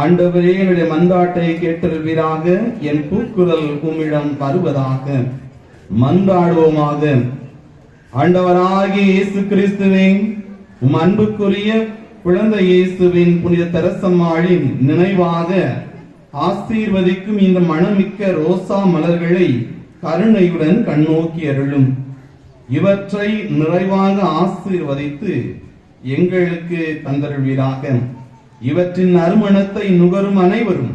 ஆண்டவரே, என்னுடைய மன்றாட்டை கேட்டருள்வீராக. என் கூக்குரல் உம்மிடம் வருவதாக. மன்றாடுவோமாக. ஆண்டவராகிய இயேசு கிறிஸ்துவே, உம் அன்புக்குரிய குழந்தை இயேசுவின் புனித தெரசம்மாளின் நினைவாக ஆசீர்வதிக்கும் இந்த மணமிக்க ரோசா மலர்களை கருணையுடன் கண்ணோக்கி அருளும். இவற்றை நிறைவாக ஆசீர்வதித்து எங்களுக்கு தந்தருள்வீராக. இவற்றின் நறுமணத்தை நுகரும் அனைவரும்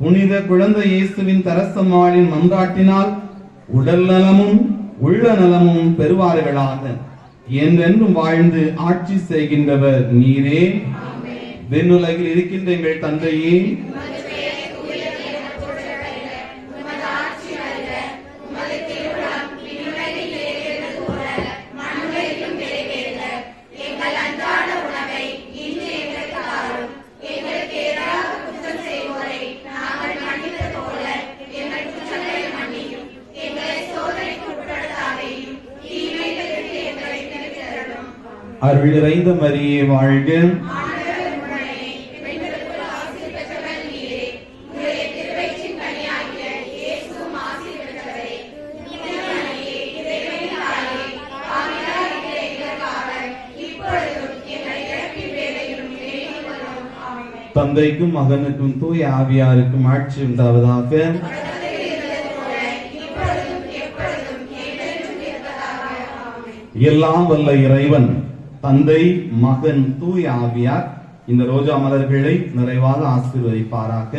புனித குழந்தை இயேசுவின் தெரசம்மாளின் மன்றாட்டினால் உடல் நலமும் உள்ள நலமும் பெறுவார்களாக. என்றென்றும் வாழ்ந்து ஆட்சி செய்கின்றவர் நீரே. விண்ணுலகில் இருக்கின்ற எங்கள் தந்தையே, அருள் நிறைந்த மரியே வாழ்க. தந்தைக்கும் மகனுக்கும் தூய ஆவியாருக்கும் ஆட்சி உண்டாவதாக. எல்லாம் வல்ல இறைவன் தந்தை மகன் தூய ஆவியார் இந்த ரோஜா மலர்களை நிறைவாக ஆசீர்வதிப்பாராக.